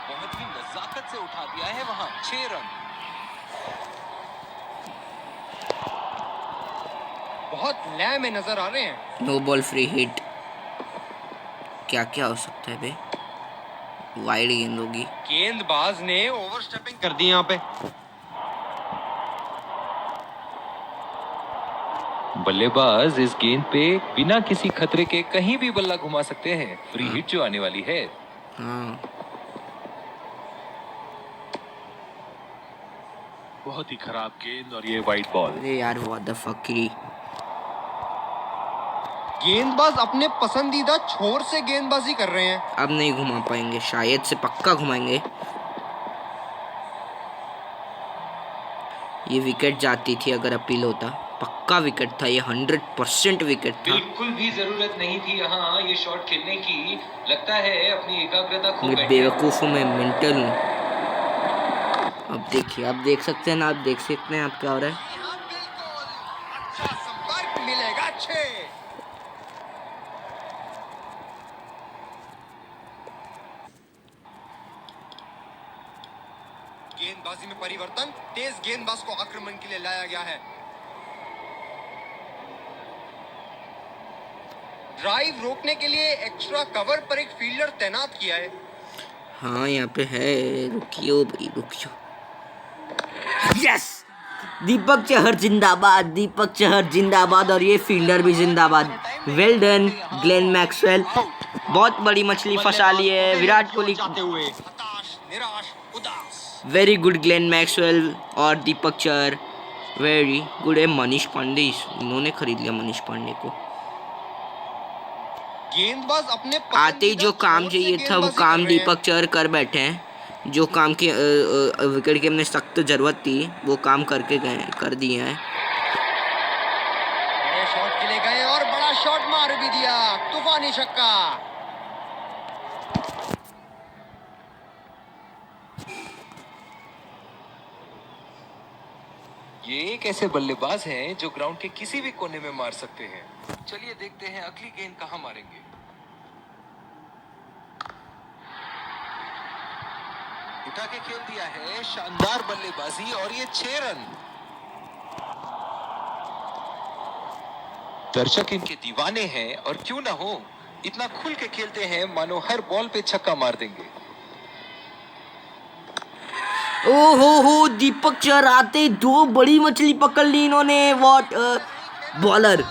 बहुत ही नजाकत से उठा दिया है वहां 6 रन। बहुत लय में नजर आ रहे हैं। No ball free hit. क्या क्या हो सकता है बे, वाइड गेंद होगी। गेंदबाज ने ओवरस्टेपिंग कर दी यहाँ पे। बल्लेबाज इस गेंद पे बिना किसी खतरे के कहीं भी बल्ला घुमा सकते हैं। फ्री हिट जो आने वाली है। हाँ बहुत ही खराब गेंद और ये वाइड बॉल। अरे यार व्हाट द फकरी। गेंदबाज अपने पसंदीदा छोर से गेंदबाजी कर रहे हैं। अब नहीं घुमा पाएंगे, शायद से पक्का घुमाएंगे। ये विकेट जाती थी अगर अपील होता। पक्का विकेट था ये, 100% विकेट था। बिल्कुल भी जरूरत नहीं थी यहाँ ये शॉट खेलने की। लगता है अपनी एकाग्रता खो मैं बैठे। बेवकूफ़ हूँ, मैं मेंटल हूँ। अब देखिए, आप देख सकते हैं ना, आप देख सकते हैं आप क्या हो रहा है। हाँ, बिल्कुल अच्छा संपर्क मिलेगा। 6 गेंदबाजी में परिवर्तन, तेज गेंदबाज को आक्रमण के लिए लाया गया है। ड्राइव रोकने के लिए एक्स्ट्रा कवर पर एक फील्डर तैनात किया है। हाँ यहाँ पे है, रुकियो भाई रुकियो। यस, दीपक चहर जिंदाबाद, दीपक चहर जिंदाबाद, और ये फील्डर भी जिंदाबाद। वेल डन ग्लेन मैक्सवेल, बहुत बड़ी मछली फंसा ली है विराट कोहली। हताश, निराश, उदास। वेरी गुड ग्लेन मैक्सवेल और दीपक चहर, वेरी गुड है। मनीष पांडे, इन्होंने खरीद लिया मनीष पांडे को। गेंदबाज अपने आते ही जो काम चाहिए था वो काम दीपक चहर कर बैठे हैं। जो काम की विकेट की हमने सख्त जरूरत थी वो काम करके गए, कर दिए हैं। बड़े शॉट के लिए गए और बड़ा शॉट मार भी दिया, तूफानी छक्का। ये एक ऐसे बल्लेबाज हैं जो ग्राउंड के किसी भी कोने में मार सकते हैं। चलिए देखते हैं अगली गेंद कहां मारेंगे। उठा के खेल दिया है, शानदार बल्लेबाजी, और ये 6 रन। दर्शक इनके दीवाने हैं, और क्यों ना हो, इतना खुल के खेलते हैं मानो हर बॉल पे छक्का मार देंगे। ओहो, दीपक चहर आते 2 बड़ी मछली पकड़ ली इन्होंने। What bowler,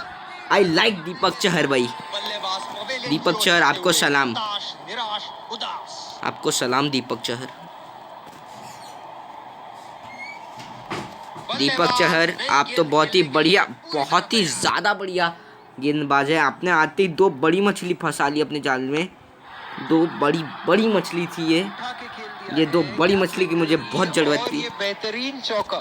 I like Deepak Chahar भाई। बल्लेबाज पवेलियन दीपक की चहर, ओर आपको चलते हुए सलाम। हताश, निराश, उदास। आपको सलाम दीपक चहर। दीपक चहर, आप तो बहुत ही बढ़िया, बहुत ही ज़्यादा बढ़िया गेंदबाज है। आपने आते ही 2 बड़ी मछली फंसा ली अपने जाल में। 2 बड़ी मछली थी ये। उठा के खेल दिया ये 2 है, बड़ी मछली की मुझे बहुत जरूरत और थी। ये बेहतरीन चौका।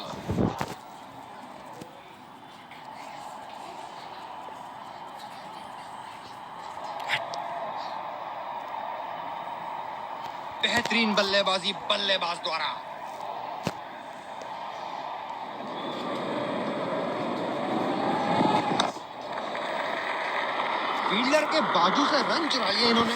बेहतरीन बल्लेबाजी बल्लेबाज द्वारा। फील्डर के बाजू से रन चुरा लिए इन्होंने।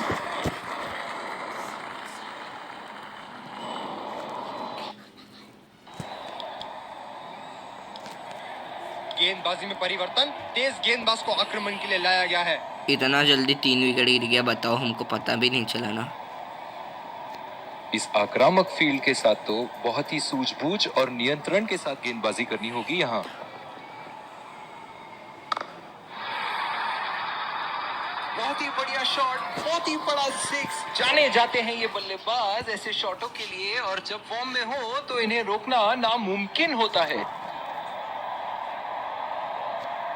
गेंदबाजी में परिवर्तन, तेज गेंदबाज को आक्रमण के लिए लाया गया है। इतना जल्दी 3 विकेट गिर गया, बताओ, हमको पता भी नहीं चला ना। इस आक्रामक फील्ड के साथ तो बहुत ही सूझबूझ और नियंत्रण के साथ गेंदबाजी करनी होगी यहाँ। बहुत ही बढ़िया शॉट, बहुत ही बड़ा 6। जाने जाते हैं ये बल्लेबाज ऐसे शॉटों के लिए, और जब फॉर्म में हो तो इन्हें रोकना नामुमकिन होता है।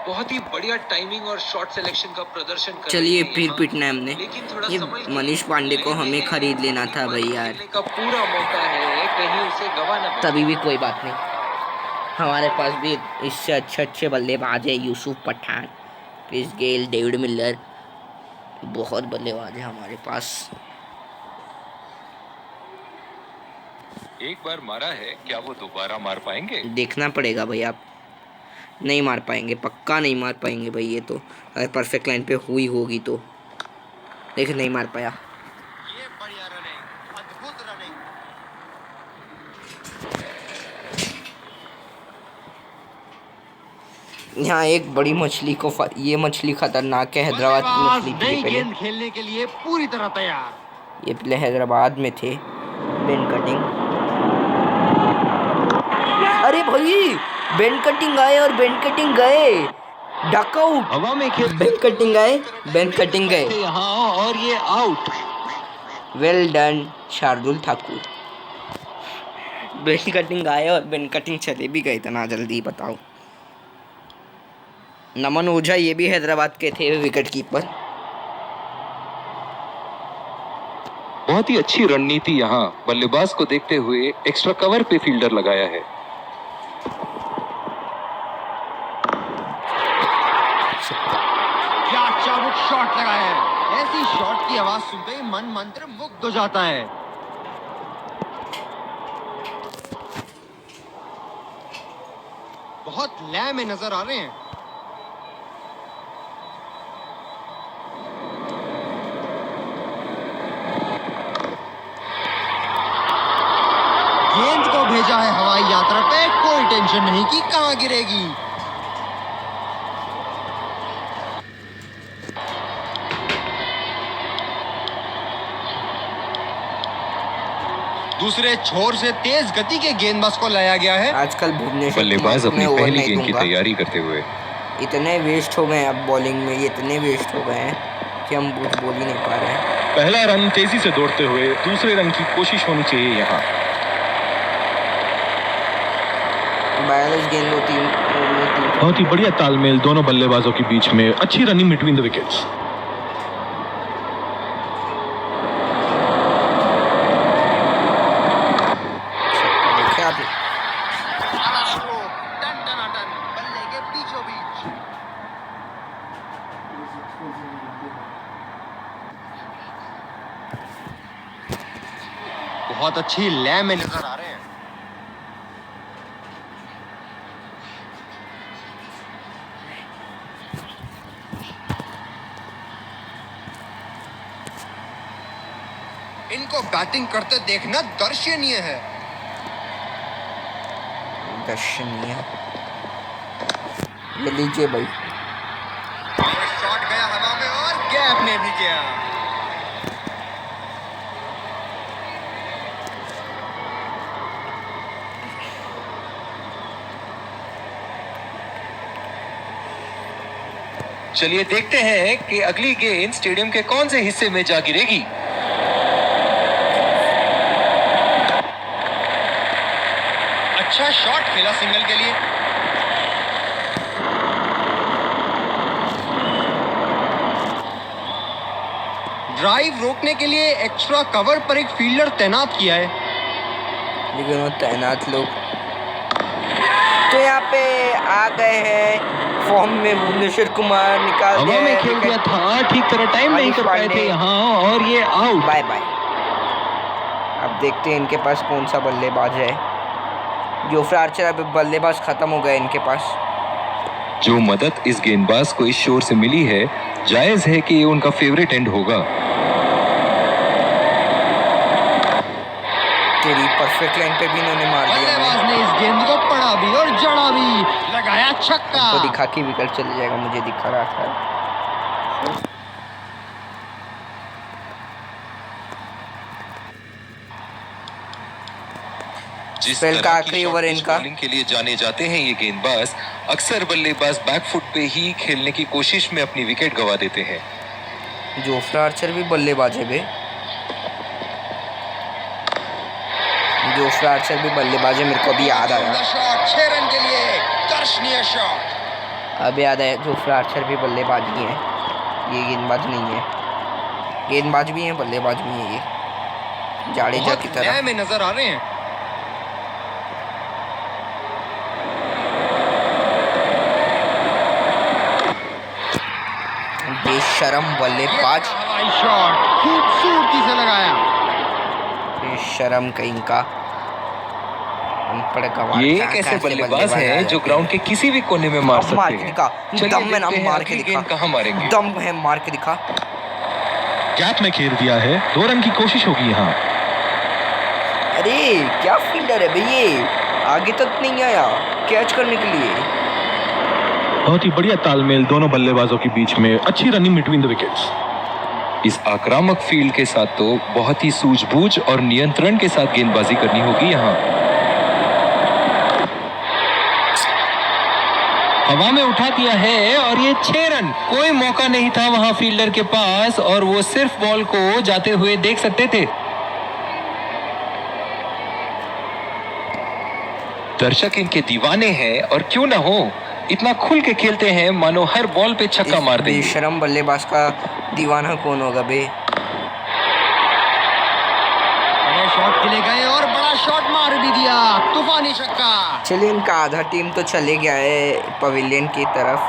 बहुत ही बढ़िया टाइमिंग और शॉट सिलेक्शन का प्रदर्शन कर चलिए रहे हैं फिर यहाँ। पिटना है हमने। लेकिन थोड़ा ये संभल के मनीष पांडे को लेने हमें में खरीद लेना था भाई यार। खेलने का पूरा मौका है, कहीं उसे गवा ना पड़े। तभी भी कोई बात नहीं, हमारे पास भी इससे अच्छे बल्लेबाज है। Yusuf Pathan, Chris Gayle, David Miller, बहुत बल्लेबाज है हमारे पास। एक बार मारा है, क्या वो दोबारा मार पाएंगे? देखना पड़ेगा भाई, आप नहीं मार पाएंगे, पक्का नहीं मार पाएंगे भाई। ये तो अगर परफेक्ट लाइन पे हुई होगी तो। देख, नहीं मार पाया। ये बढ़िया रनिंग, अद्भुत रनिंग। यहाँ एक बड़ी मछली को ये मछली खतरनाक है, हैदराबाद की मछली थी ये। गेंद खेलने के लिए पूरी तरह तैयार। ये पहले हैदराबाद में थे, बेन कटिंग। अरे भाई, बेन कटिंग आए और बेन कटिंग गए, डकआउट। हवा में खेल बेन कटिंग आए, बेन कटिंग गए। यहाँ, और ये out. Well done Shardul Thakur. Ben cutting आए और बेन कटिंग चले भी गए इतना जल्दी, बताओ। नमन ओझा, ये भी हैदराबाद के थे विकेट कीपर। बहुत ही अच्छी रणनीति यहाँ बल्लेबाज को देखते हुए एक्स्ट्रा कवर पे फील्डर लगाया है। क्या चाबुक शॉट लगाया है। ऐसी शॉट की आवाज सुनते ही मन मंत्र मुग्ध हो जाता है। बहुत लय में नजर आ रहे हैं। गेंद को भेजा है हवाई टेंशन नहीं कि कहां गिरेगी। दूसरे छोर से तेज गति के गेंदबाज को लाया गया है। आजकल भुवनेश्वर बल्लेबाज अपनी ओवर पहली नहीं गेंद की दूंगा। तैयारी करते हुए इतने वेस्ट हो गए हैं अब बॉलिंग में, ये इतने वेस्ट हो गए हैं कि हम कुछ बोल ही नहीं पा रहे हैं। पहला रन तेजी से दौड़ते हुए दूसरे रन की कोशिश होनी चाहिए यहाँ। 42 गेंद होती बहुत ही बढ़िया तालमेल दोनों बल्लेबाजों के बीच में, अच्छी रनिंग बिटवीन द विकेट्स। देखिए आप, बल्ले के बीचों बीच। बहुत अच्छी लय में नजर आ रहे हैं। इनको बैटिंग करते देखना दर्शनीय है। दर्शनीय। ये लीजिए भाई, शॉट गया हवा में और गैप में भी गया। चलिए देखते हैं कि अगली गेंद स्टेडियम के कौन से हिस्से में जा गिरेगी। अच्छा शॉट खेला सिंगल के लिए। ड्राइव रोकने के लिए एक्स्ट्रा कवर पर एक फील्डर तैनात किया है। लेकिन वो तैनात लोग तो यहाँ पे आ गए हैं फॉर्म में। भुवनेश्वर कुमार निकाल हवा में खेल दिया था, ठीक तरह टाइम नहीं कर पाए थे यहाँ और ये आउट। Bye bye. अब देखते हैं इनके पास कौन सा बल्लेबाज है। जोफ्रा आर्चर, अब बल्लेबाज खत्म हो गए इनके पास। जो मदद इस गेंदबाज को इस शोर से मिली है, जायज है कि ये उनका फेवरेट एंड होगा। तेरी परफेक्ट लाइन पे भी इन्होंने मार दिया। बल्लेबाज ने इस गेंद को पढ़ा भी और जड़ा भी, लगाया छक्का। तो दिखा के विकेट चले जाएगा, मुझे दिखा रहा था। जिस स्पेल का तरह की आखिरी शॉर्ट ओवर पिच इनका। बॉलिंग के लिए जाने जाते हैं ये गेंदबाज अक्सर बल्लेबाज बैकफुट पे ही खेलने की कोशिश में अपनी विकेट गंवा देते हैं। जोफ्रा आर्चर भी बल्लेबाज है बे। जोफ्रा आर्चर भी बल्लेबाज है, मेरे को अभी याद आया। शॉट 6 रन के लिए, दर्शनीय शॉट। अब याद आया, जोफ्रा आर्चर भी बल्लेबाज ही है, ये गेंदबाज नहीं है। गेंदबाज भी है, बल्लेबाज भी है ये, जाडेजा की तरह। लय में नजर आ रहे हैं। बेशरम बल्लेबाज, हवाई शॉट खूबसूरती से लगाया। बेशरम कहीं का अनपढ़ गवार। ये एक ऐसे बल्लेबाज हैं जो ग्राउंड के किसी भी कोने में मार अब मार सकते के हैं। दिखा, चलिए दम में ना देखते हैं मार के अगली दिखा। गेंद कहाँ मारेंगे। दम है, मार के दिखा। गैप में खेल दिया है, 2 रन की कोशिश होगी यहाँ। अरे क्या फील्डर है भैया, आगे तक नहीं आया कैच करने के लिए। बहुत ही बढ़िया तालमेल दोनों बल्लेबाजों के बीच में, अच्छी रनिंग बिटवीन द विकेट्स। इस आक्रामक फील्ड के साथ तो बहुत ही सूझबूझ और नियंत्रण के साथ गेंदबाजी करनी होगी यहाँ। हवा में उठा दिया है और ये 6 रन। कोई मौका नहीं था वहां फील्डर के पास और वो सिर्फ बॉल को जाते हुए देख सकते थे। दर्शक इनके दीवाने हैं और क्यों ना हो, इतना खुल के खेलते हैं मानो हर बॉल पे छक्का इस मार देंगे। बेशरम बल्लेबाज का दीवाना कौन होगा बे। बड़े शॉट खेले गए और बड़ा शॉट मार भी दिया, तूफानी छक्का। चलिए इनका आधा टीम तो चले गया है पवेलियन की तरफ।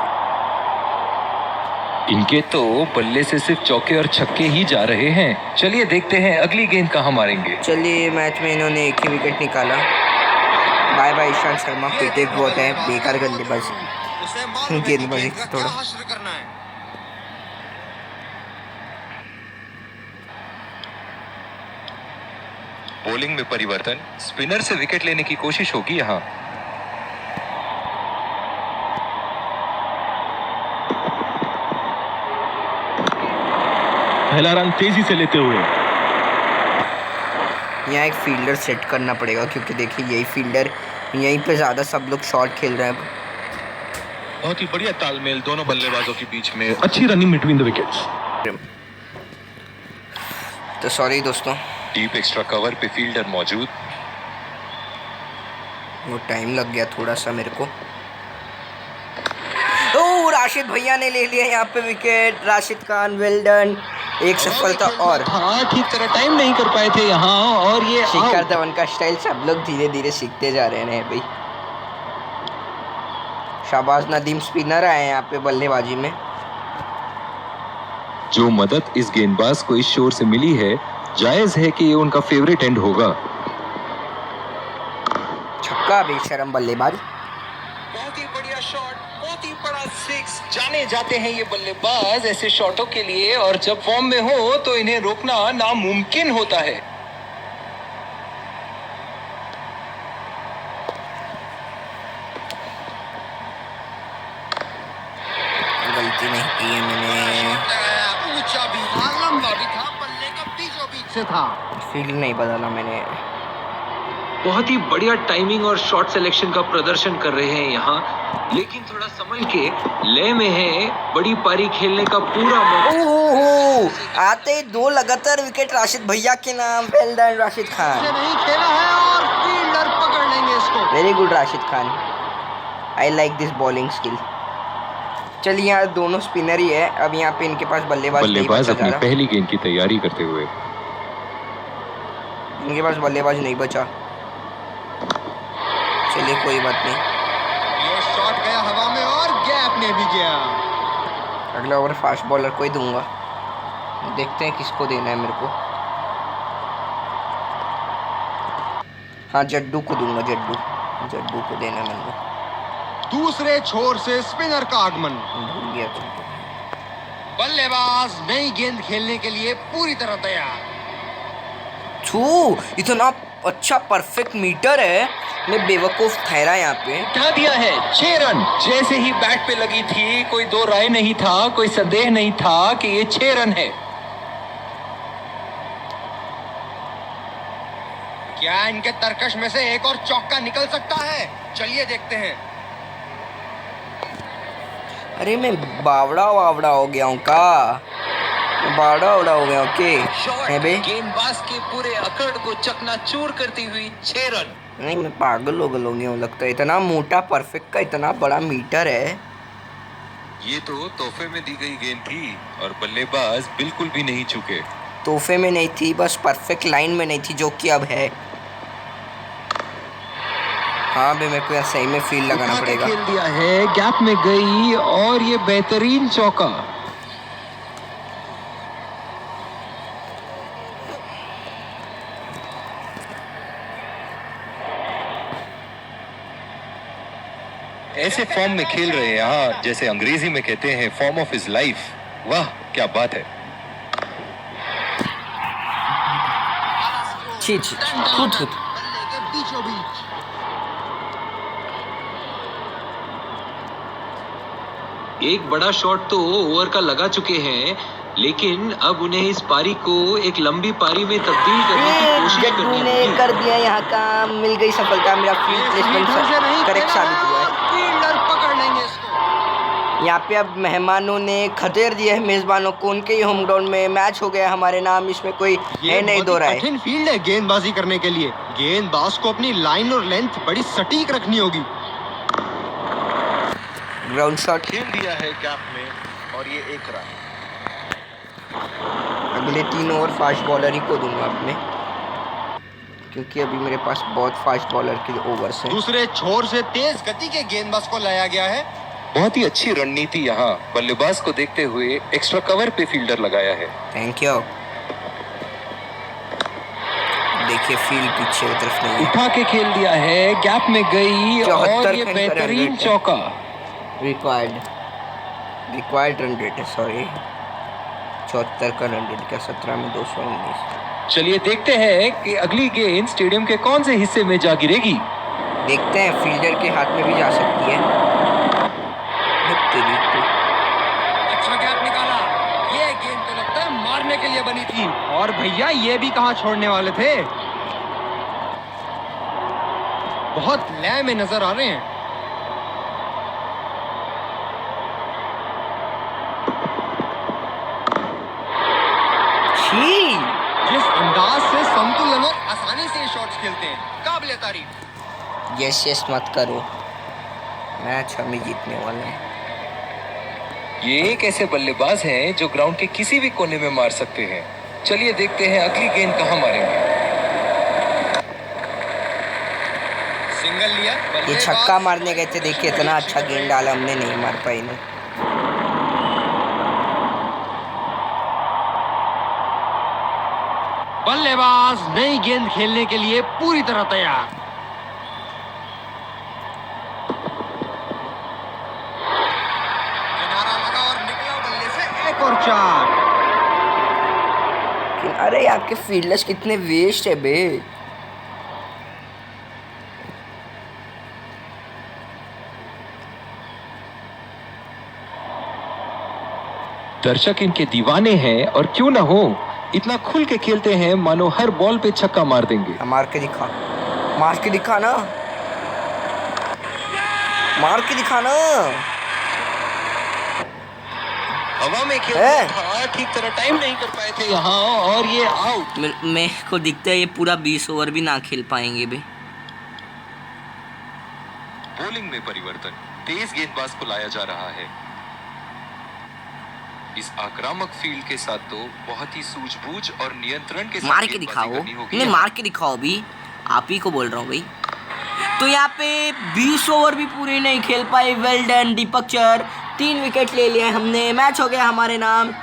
इनके तो बल्ले से सिर्फ चौके और छक्के ही जा रहे हैं। चलिए देखते हैं अगली गेंद कहाँ मारेंगे। चलिए मैच में इन्होंने एक ही विकेट निकाला। बाय बाय ईशांत शर्मा, पीटे बहुत है, बेकार बल्लेबाज। उसे मालूम है कि गेंदबाजी गेंद का थोड़ा। क्या हासिल करना है। बॉलिंग में परिवर्तन, स्पिनर से विकेट लेने की कोशिश होगी यहाँ। पहला रन तेजी से लेते हुए। यहाँ एक फील्डर सेट करना पड़ेगा क्योंकि देखिए यही फील्डर यहीं पे ज़्यादा सब लोग शॉट खेल रहे हैं। बहुत ही बढ़िया तालमेल दोनों बल्लेबाजों के बीच में, अच्छी रनिंग बिटवीन द विकेट्स। तो सॉरी दोस्तों, डीप एक्स्ट्रा कवर पे फील्डर मौजूद। वो टाइम लग गया थोड़ा सा मेरे को। ओ राशिद भैया ने ले लिया यहाँ पे wicket. Rashid Khan well done, एक सफलता और। हाँ, ठीक तरह टाइम नहीं कर पाए थे यहाँ, और ये शिखर धवन का स्टाइल सब लोग धीरे धीरे सीखते जा रहे हैं भाई। शाहबाज नदीम स्पिनर आए यहाँ पे बल्लेबाजी में। जो मदद इस गेंदबाज को इस शोर से मिली है, जायज है कि ये उनका फेवरेट एंड होगा। छक्का बेशरम बल्लेबाज। बहुत ही बढ़िया शॉट, बहुत ही बड़ा सिक्स। जाने जाते हैं ये बल्लेबाज ऐसे शॉटों के लिए, और जब फॉर्म में हो तो इन्हें रोकना नामुमकिन होता है। गलती नहीं की है मैंने, ऊंचा भी था, लंबा भी था, बल्ले का बीचों बीच से था। फील्ड नहीं बदला मैंने। बहुत ही बढ़िया टाइमिंग और शॉट सिलेक्शन का प्रदर्शन कर रहे हैं यहाँ, लेकिन थोड़ा संभल के लय में है। बड़ी पारी खेलने का पूरा मौका। ओहो, आते ही 2 लगातार विकेट राशिद भैया के नाम। वेल डन राशिद खान, नहीं खेला है और फील्डर पकड़ लेंगे इसको। Very good Rashid Khan, I like this bowling skill. चलिए यहाँ दोनों स्पिनर ही है। अब यहाँ पे इनके पास बल्लेबाज अपनी पहली गेंद की तैयारी करते हुए। इनके पास बल्लेबाज नहीं बचा। चलिए कोई बात नहीं। ये शॉट गया हवा में और गैप में भी गया। अगला ओवर फास्ट बॉलर को ही दूंगा। देखते हैं किसको देना है मेरे को। हाँ, जड्डू को दूंगा। जड्डू को देना है मेरे को। दूसरे छोर से स्पिनर का आगमन। भूल गया तुमको। बल्लेबाज नई गेंद खेलने के लिए पूरी तरह तैयार। छू, इतना अच्छा परफेक्ट मीटर है। मैं बेवकूफ ठहरा यहाँ पे। उठा दिया है 6 रन। जैसे ही बैट पे लगी थी, कोई दो राय नहीं था, कोई संदेह नहीं था कि ये 6 रन है। क्या इनके तरकश में से एक और चौका निकल सकता है? चलिए देखते हैं। अरे मैं बावड़ा हो गया हूँ का? बावड़ा हो गया हूँ के बे? गेंदबाज के पूरे अकड़ को चकनाचूर करती हुई 6 रन। नहीं, मैं पागल हो गया हूँ लगता है। इतना मोटा परफेक्ट का इतना बड़ा मीटर है। ये तो तोहफे में दी गई गेंद थी और बल्लेबाज बिल्कुल भी नहीं चुके। तोहफे में नहीं थी, बस परफेक्ट लाइन में नहीं थी, जो कि अब है। हाँ बे, मेरे को यहाँ सही में फील्ड लगाना पड़ेगा। खेल दिया है, गैप में गई, और ये बेहतरीन चौका। ऐसे फॉर्म में खेल रहे हैं यहाँ, जैसे अंग्रेजी में कहते हैं फॉर्म ऑफ हिज लाइफ। वाह क्या बात है। छी थूत। बीचों बीच। एक बड़ा शॉट तो ओवर का लगा चुके हैं, लेकिन अब उन्हें इस पारी को एक लंबी पारी में तब्दील करने की कोशिश जड्डू करनी ने होगी। कर दिया यहाँ काम। मिल गई सफलता। मेरा फील्ड प्लेसमेंट करेक्ट साबित हुआ है। फील्डर पकड़ लेंगे इसको। यहाँ पे अब मेहमानों ने खदेड़ दिया है मेजबानों को। उनके ही होम ग्राउंड में मैच हो गया हमारे नाम। इसमें कोई है नहीं दो राय। कठिन फील्ड है गेंदबाजी करने के लिए। गेंदबाज को अपनी लाइन और लेंथ बड़ी सटीक रखनी होगी। ग्राउंड शॉट खेल दिया है गैप में और ये 1 रन। अगले 3 ओवर फास्ट बॉलर ही को दूंगा अपने, क्योंकि अभी मेरे पास बहुत फास्ट बॉलर के ओवर्स हैं। दूसरे छोर से तेज गति के गेंदबाज को लाया गया है। बहुत ही अच्छी रणनीति यहाँ, बल्लेबाज को देखते हुए एक्स्ट्रा कवर पे फील्डर लगाया है। Thank you. देखिए फील्ड पीछे की तरफ नहीं है। उठा के खेल दिया है, गैप में गई, और 74 ये का बेहतरीन रन चौका। रिक्वायर्ड रन रेट है, सॉरी 74 का रन रेट क्या 17 में 219। चलिए देखते हैं कि अगली गेंद स्टेडियम के कौन से हिस्से में जा गिरेगी। देखते हैं, फील्डर के हाथ में भी जा सकती है। अच्छा गैप निकाला। ये गेंद तो लगता है मारने के लिए बनी थी, और भैया ये भी कहां छोड़ने वाले थे। बहुत लय में नजर आ रहे हैं। जिस अंदाज से संतुलन और आसानी से शॉट्स खेलते हैं, काबिले तारीफ। यस मत करो, मैच हम ही जीतने वाले हैं। ये एक ऐसे बल्लेबाज हैं जो ग्राउंड के किसी भी कोने में मार सकते हैं। चलिए देखते हैं अगली गेंद कहां मारेंगे। सिंगल लिया, ये छक्का मारने गए थे, देखिए इतना अच्छा गेंद डाला, हमने नहीं मार पाई ना। बल्लेबाज नई गेंद खेलने के लिए पूरी तरह तैयार। किनारा लगा और निकला बल्ले से 1 और 4। अरे आपके फील्डर्स कितने वेस्ट है बे। दर्शक इनके दीवाने हैं और क्यों ना हो, इतना खुल के खेलते हैं मानो हर बॉल पे छक्का मार देंगे। मार के दिखा, मार के दिखा ना, मार के दिखा ना। हवा में खेल रहा था, ठीक तरह टाइम नहीं कर पाए थे यहाँ, और ये आउट। मेरे को दिखता है ये पूरा 20 ओवर भी ना खेल पाएंगे बे। बॉलिंग में परिवर्तन, तेज गेंदबाज को लाया जा रहा है। इस आक्रामक फील्ड के साथ तो बहुत ही सूझबूझ और नियंत्रण के साथ मार के दिखाओ, नहीं मार के दिखाओ भी, आप ही को बोल रहा हूँ भाई। तो यहाँ पे 20 ओवर भी पूरे नहीं खेल पाए। वेल डन दीपक चर, 3 विकेट ले लिए हमने, मैच हो गया हमारे नाम।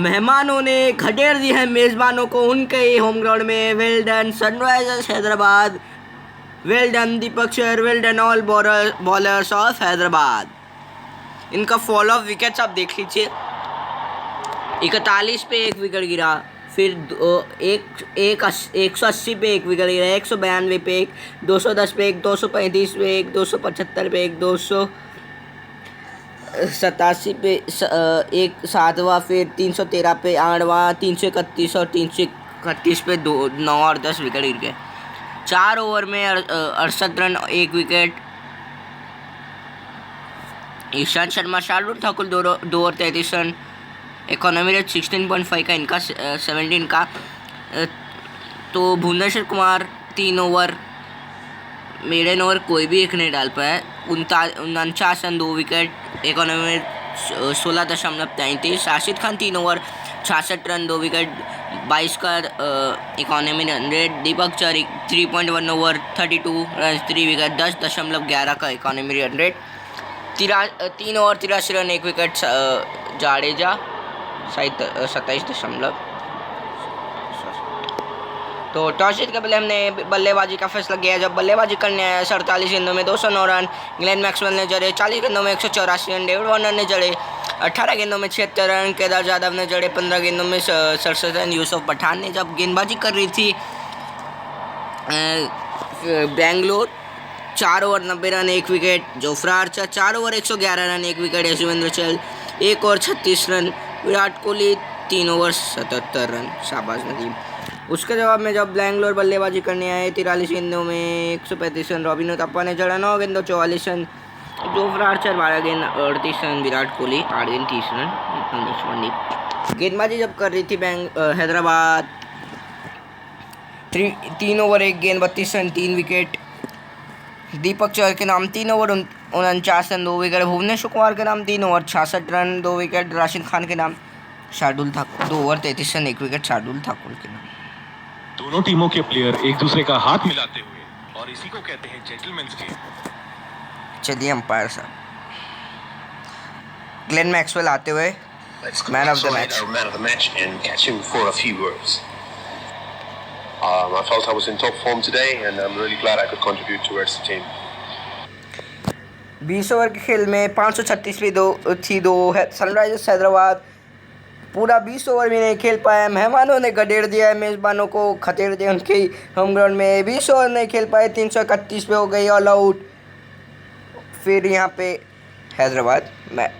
मेहमानों ने खदेड़ दी है मेजबानों को उनके ही होम ग्राउंड में। Well done Sunrisers Hyderabad, well done Deepak Chahar, well done all bowlers of Hyderabad. इनका फॉल ऑफ विकेट्स आप देख लीजिए, 41 पे 1 विकेट गिरा, फिर 180 पे 1 विकेट गिरा, 192 पे 1, 210 पे 1, 235 पे 1, 275 पे 1, 287 पे 1 7वां, फिर 313 पे 8वां, 331 और 331 पे 9 और 10 विकेट गिर गए। 4 ओवर में 68 रन 1 विकेट। ईशांत शर्मा, शार्दुल ठाकुर 2 और 33 रन। इकोनॉमी रेट 16.5 का इनका, 17 का। तो Bhuvneshwar Kumar 3 over, maiden over कोई भी एक नहीं डाल पाया। 49 run 2 wicket. Economy rate 16.33। Rashid Khan 3 over 66 run 2 wicket, 22 का इकोनॉमी रन रेट। दीपक चर 3.1 ओवर 32 रन 3 विकेट, 10.11 का economy run rate. 3 over 83 run 1 wicket. Jadeja 27. तो टॉस जीत के पहले हमने बल्लेबाजी का फैसला किया। जब बल्लेबाजी करने आया 47 गेंदों में 209 रन ग्लेन मैक्सवेल ने जड़े, 40 गेंदों में 184 रन डेविड वार्नर ने जड़े, 18 गेंदों में 76 रन केदार यादव ने जड़े, 15 गेंदों में 67 रन यूसुफ पठान ने। जब गेंदबाजी कर रही थी Bangalore, 4 over 90 run 1 wicket. Jofra Archer 4 over 111 run 1 wicket. Yuzvendra Chahal 1 over 36 run. Virat Kohli 3 over 77 run. शाबाश नदीम। उसके जवाब में जब बेंगलोर बल्लेबाजी करने आए 43 गेंदों में 135 रन रॉबिन उथप्पा ने जड़ा, 9 गेंदों 44 रन। जोफ्रा आर्चर 12 गेंद 38 रन। विराट कोहली 8 गेंद 30 रन। अवनीश पंडित। गेंदबाजी जब कर रही थी हैदराबाद, 3 ओवर 1 गेंद 32 रन 3 विकेट। दीपक चहर के नाम 3 over 49 run 2 wicket. Bhuvneshwar Kumar के नाम 3 over 66 run 2 wicket. Rashid Khan के नाम Shardul Thakur 2 over 33 run 1 wicket. Shardul Thakur के नाम। दोनों टीमों के प्लेयर एक दूसरे का हाथ मिलाते हुए, और इसी को कहते हैं जेंटलमैन्स गेम। चलिए अंपायर साहब, ग्लेन मैक्सवेल आते हुए man of the match. Man of the match and catch him for a few words. I felt I was in top form today and I'm really glad I could contribute towards the team. 20 over के खेल में 536 भी दो है। Sunrisers Hyderabad पूरा 20 over भी नहीं खेल पाया। मेहमानों ने गडेड़ दिया है मेज़बानों को, खदेड़ दिया उनके होम ग्राउंड में। 20 ओवर नहीं खेल पाए, 331 पे हो गई ऑल आउट। फिर यहाँ पे हैदराबाद मैच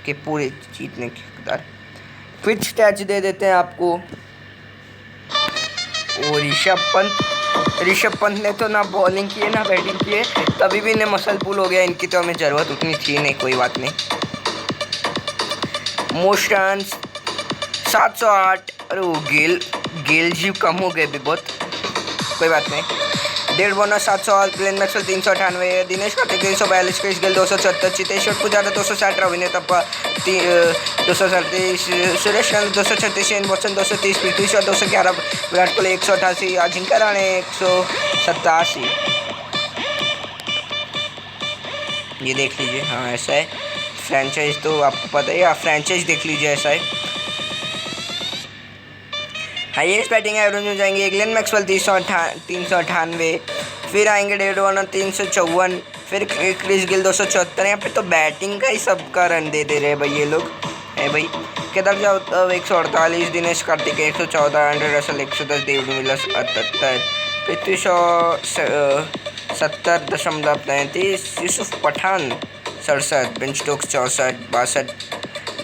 के पूरे जीतने के कगार। पिच स्टैच दे देते हैं आपको। और ऋषभ पंत ने तो ना बॉलिंग की है ना बैटिंग की है, तभी भी इन्हें मसल पुल हो गया। इनकी तो हमें ज़रूरत उतनी थी नहीं, कोई बात नहीं। Most run 708। अरे वो गेल जी कम हो गए भी बहुत, कोई बात नहीं। 1.5 bonus 708। Glenn Maxwell 398, Dinesh Karthik 342, Chris Gayle 274, Cheteshwar Pujara 260, Ravindra Tappa 237, Suresh Raina 236, Shane Watson 230, Prithvi Shaw 211, Virat Kohli 188, Ajinkya Rahane 187। ये देख लीजिए, हाँ ऐसा है। फ्रेंचाइज तो आपको पता है, आप फ्रेंचाइज देख लीजिए, ऐसा है। हाईएस्ट बैटिंग एवरेज में जाएंगे ग्लेन मैक्सवेल 398, फिर आएंगे डेविड वार्नर 354, फिर क्रिस गिल 274। यहाँ पे तो बैटिंग का ही सबका रन दे रहे हैं भाई ये लोग, है भाई। Kedar Jadhav 148, Dinesh Karthik 114, Andre Russell 110, David Miller 77, Prithvi Shaw 70.33, Yusuf Pathan 67, Ben Stokes 64, 62,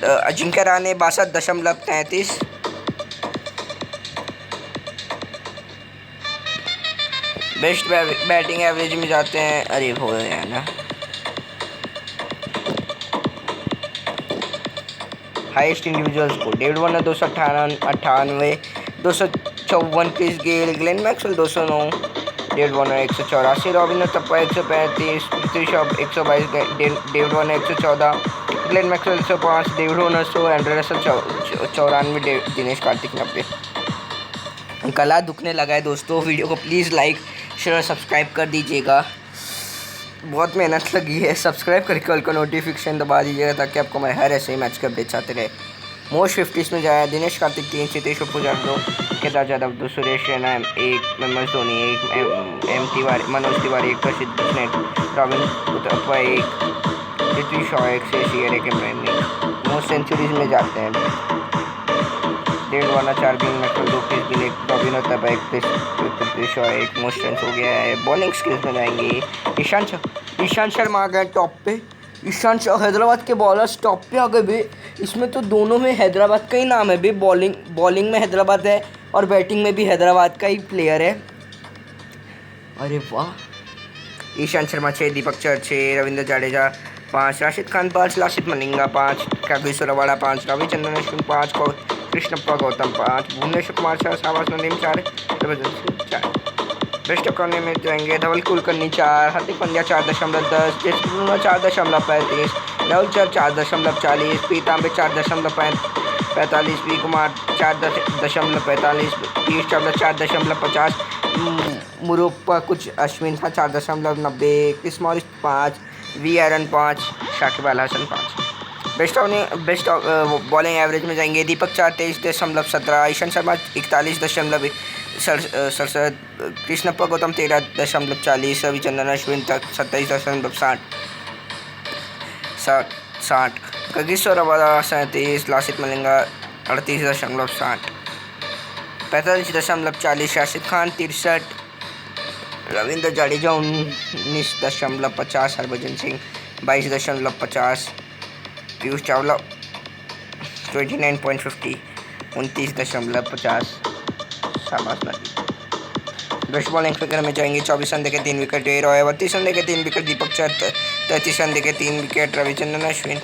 Ajinkya Rahane 62.33। Best batting average में जाते हैं, अरे हो गया ना। Highest individual score David Warner 298, 254 Chris Gayle, Glenn Maxwell 209, David Warner 184, Ravindra Tappa 135, Prithvi Shaw 122, David Warner 114, Glenn Maxwell 105, David Warner 100, Andre Russell 94, Dinesh Karthik 90। गला दुखने लगा है दोस्तों। वीडियो को प्लीज़ लाइक शेयर और सब्सक्राइब कर दीजिएगा, बहुत मेहनत लगी है। सब्सक्राइब करके कल को नोटिफिकेशन दबा दीजिएगा ताकि आपको हमारे हर ऐसे ही मैच के अपडेट्स आते रहे। मोस्ट 50s में जाया दिनेश कार्तिक 3, चेतेश्वर पुजारा 2, केदार जाधव 2, सुरेश रैना 1, MS धोनी 1, मनोज तिवारी 1, प्रसिद्ध कृष्ण, रविंद्र तप्पा 1, पृथ्वी शॉ 1, शेष अय्यर 1, इमरान 1। मोस्ट सेंचुरीज में जाते हैं David Warner 4, Glenn Maxwell 2, Chris Gayle 1, Ravindra Tappa 1, Prithvi Shaw 1, most runs हो गया है। बॉलिंग स्किल्स में जाएंगे ईशांत शर्मा आ गए टॉप पे। ईशांत हैदराबाद के बॉलर्स टॉप पे आ गए भाई। इसमें तो दोनों में हैदराबाद का ही नाम है भाई। बॉलिंग में हैदराबाद है और बैटिंग में भी हैदराबाद का ही प्लेयर है। अरे वाह। Ishant Sharma 6, Deepak Chahar 6, Ravindra Jadeja 5, Rashid Khan 5, Lasith Malinga 5, Kagiso Rabada 5, Ravichandran Ashwin 5, Krishnappa Gowtham 5, Bhuvneshwar Kumar 6, Shahbaz Nadeem 4, Harbhajan Singh 4। Best of करने में जाएंगे धवल कुलकर्णी 4, हार्दिक पंड्या 4.10, जसप्रीत बुमराह 4.35, राहुल चहर 4.40, पीताम्बे 4.45, वी कुमार 4.45, पीयूष चावला 4.50, मुरुप्पा कुछ अश्विन था 4.90, Chris Morris 5, we Aaron 5, Shakib Al Hasan 5। Best bowling average में जाएंगे दीपक चहर 23.17, ईशांत शर्मा 41.67, कृष्णप्पा गौतम 13.40, रविचंद्रन अश्विन तक 27.60, कागिसो रबाडा 37, लासित मलिंगा 38.60, 45.40, राशिद खान 63, रविंद्र जडेजा 19.50, हरभजन सिंह 22.50, पीयूष चावला 29.50, 29.50, शाबाश नदी। बेस्ट बॉलिंग फिगर में जाएंगे 24 रन देके 3 विकेट रॉय 32 रन देके 3 विकेट, दीपक चहर 33 रन देके 3 विकेट, रविचंद्रन अश्विन,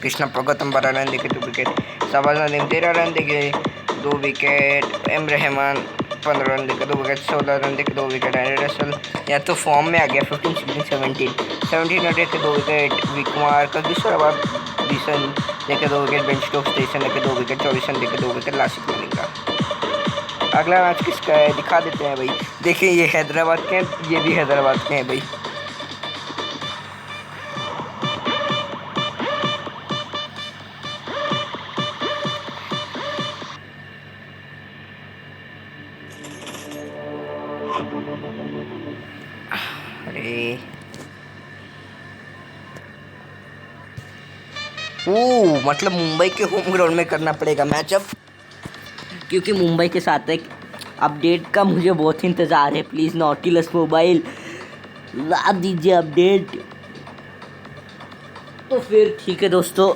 कृष्णप्पा गौतम 12 रन देके 2 विकेट, शाहबाज नदीम 13 रन देके 2 विकेट, एम रहमान 15 रन देके 2 विकेट, 16 रन देके 2 विकेट, एंड्रे रसल या तो फॉर्म में आ गया 15, 16, 17 रन देके 2 wicket, V Kumar Kagiso Rabada 20 run देके 2 विकेट, बेन स्टोक्स 23 रन देके 2 विकेट, 24 रन देके 2 विकेट, लासित मलिंगा। अगला मैच किसका है दिखा देते हैं भाई। देखिए ये हैदराबाद के हैं, ये भी हैदराबाद के हैं भाई। अरे मतलब मुंबई के होम ग्राउंड में करना पड़ेगा मैचअप, क्योंकि मुंबई के साथ एक अपडेट का मुझे बहुत इंतज़ार है। प्लीज़ नॉटिलस मोबाइल ला दीजिए अपडेट। तो फिर ठीक है दोस्तों,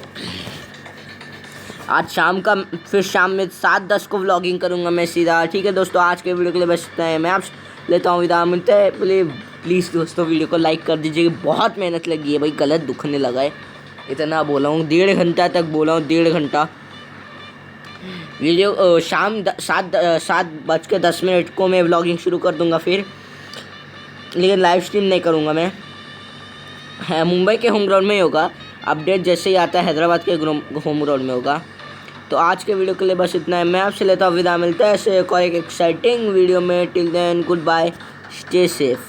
आज शाम का फिर शाम में 7:10 को व्लॉगिंग करूँगा मैं सीधा। ठीक है दोस्तों, आज के वीडियो के लिए बस इतना है। मैं आप लेता हूँ विदा, मिलते हैं। प्लीज़ दोस्तों वीडियो को लाइक कर दीजिए, बहुत मेहनत लगी है भाई, गलत दुखने लगा है, इतना बोला हूँ, 1.5 घंटा तक बोला हूँ, 1.5 घंटा वीडियो। शाम 7:10 को मैं व्लॉगिंग शुरू कर दूँगा फिर, लेकिन लाइव स्ट्रीम नहीं करूँगा मैं। मुंबई के होम ग्राउंड में ही होगा, अपडेट जैसे ही आता है हैदराबाद के होम ग्राउंड में होगा। तो आज के वीडियो के लिए बस इतना है। मैं आपसे लेता हूँ विदा, मिलता है ऐसे एक और एक एक्साइटिंग वीडियो में। Till then goodbye, stay safe.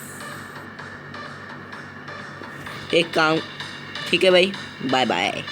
एक काम, ठीक है भाई, बाय बाय।